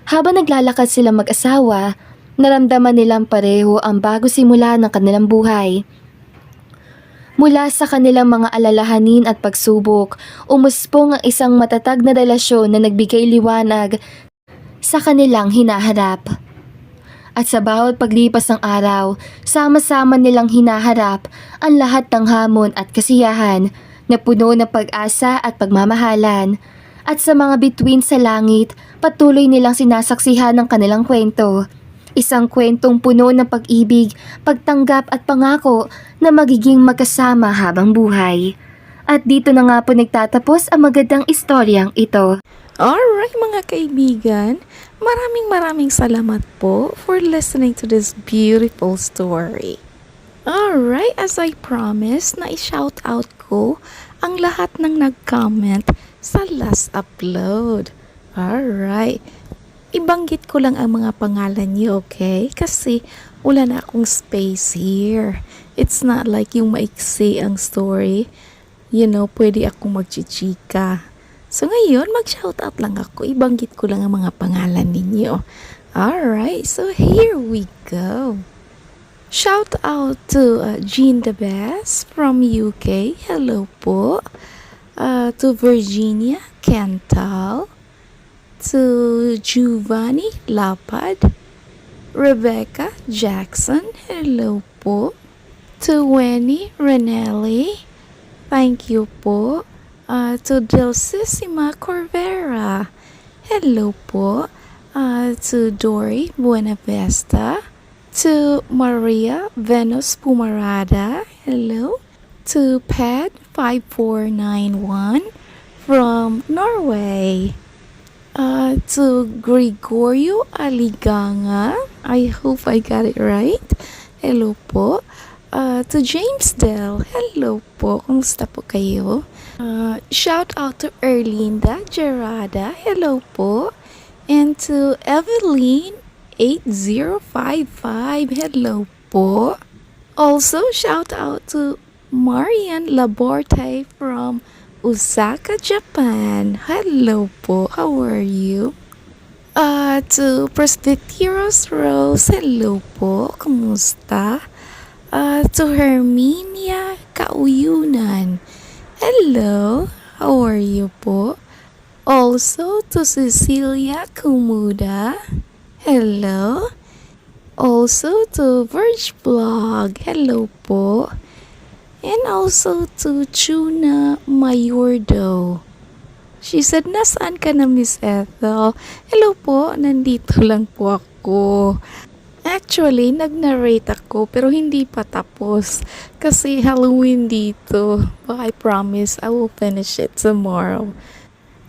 Habang naglalakad silang mag-asawa, naramdaman nilang pareho ang bago simula ng kanilang buhay. Mula sa kanilang mga alalahanin at pagsubok, umuspong ang isang matatag na relasyon na nagbigay liwanag sa kanilang hinaharap. At sa bawat paglipas ng araw, sama-sama nilang hinaharap ang lahat ng hamon at kasiyahan na puno ng pag-asa at pagmamahalan. At sa mga bituin sa langit, patuloy nilang sinasaksihan ang kanilang kwento. Isang kwentong puno ng pag-ibig, pagtanggap at pangako na magiging magkasama habang buhay. At dito na nga po nagtatapos ang magandang istoryang ito. Alright mga kaibigan, maraming salamat po for listening to this beautiful story. Alright, as I promised na i-shout out ko ang lahat ng nag-comment sa last upload. Alright, ibanggit ko lang ang mga pangalan niyo, okay? Kasi wala na akong space here. It's not like yung maiksi ang story. You know, pwede akong magchichika. So ngayon, mag-shoutout lang ako. Ibanggit ko lang ang mga pangalan ninyo. Alright, so here we go. Shout out to Jean the Best from UK. Hello po. To Virginia Kental. To Giovanni Lapad. Rebecca Jackson. Hello po. To Wenny Renelli. Thank you po. To Dulcissima Corvera. Hello po. To Dory Buenavesta. To Maria Venus Pumarada. Hello. To Ped 5491 from Norway. To Gregorio Aliganga. I hope I got it right. Hello po. To James Dell. Hello po. Kumusta po kayo? Shout out to Erlinda Gerada. Hello po. And to Evelyn 8055. Hello po. Also, shout out to Marian Laborte from Osaka, Japan. Hello po. How are you? To Presbyteros Rose. Hello po. Kumusta? To Herminia Kauyunan. Hello, how are you po? Also to Cecilia Kumuda. Hello. Also to Verge Vlog. Hello po. And also to Tuna Mayordo. She said, nasaan ka na, Miss Ethel? Hello po, nandito lang po ako. Actually, nag-narrate ako pero hindi pa tapos kasi Halloween dito. But I promise I will finish it tomorrow.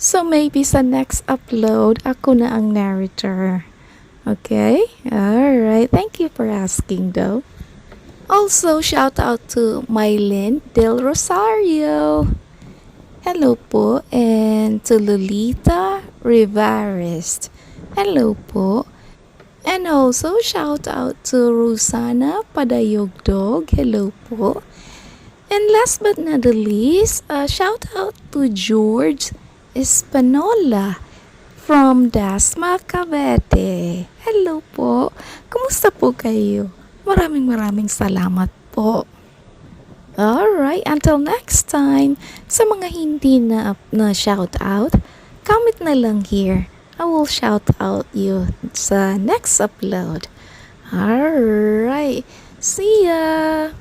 So maybe sa next upload, ako na ang narrator. Okay? Alright. Thank you for asking though. Also, shout out to Mylene Del Rosario. Hello po. And to Lolita Rivarez. Hello po. And also, shout out to Rosana Padayogdog. Hello po. And last but not the least, shout out to George Espanola from Dasma, Cavite. Hello po. Kumusta po kayo? Maraming salamat po. Alright, until next time, sa mga hindi na shout out, comment na lang here. I will shout out you sa next upload. Alright, see ya!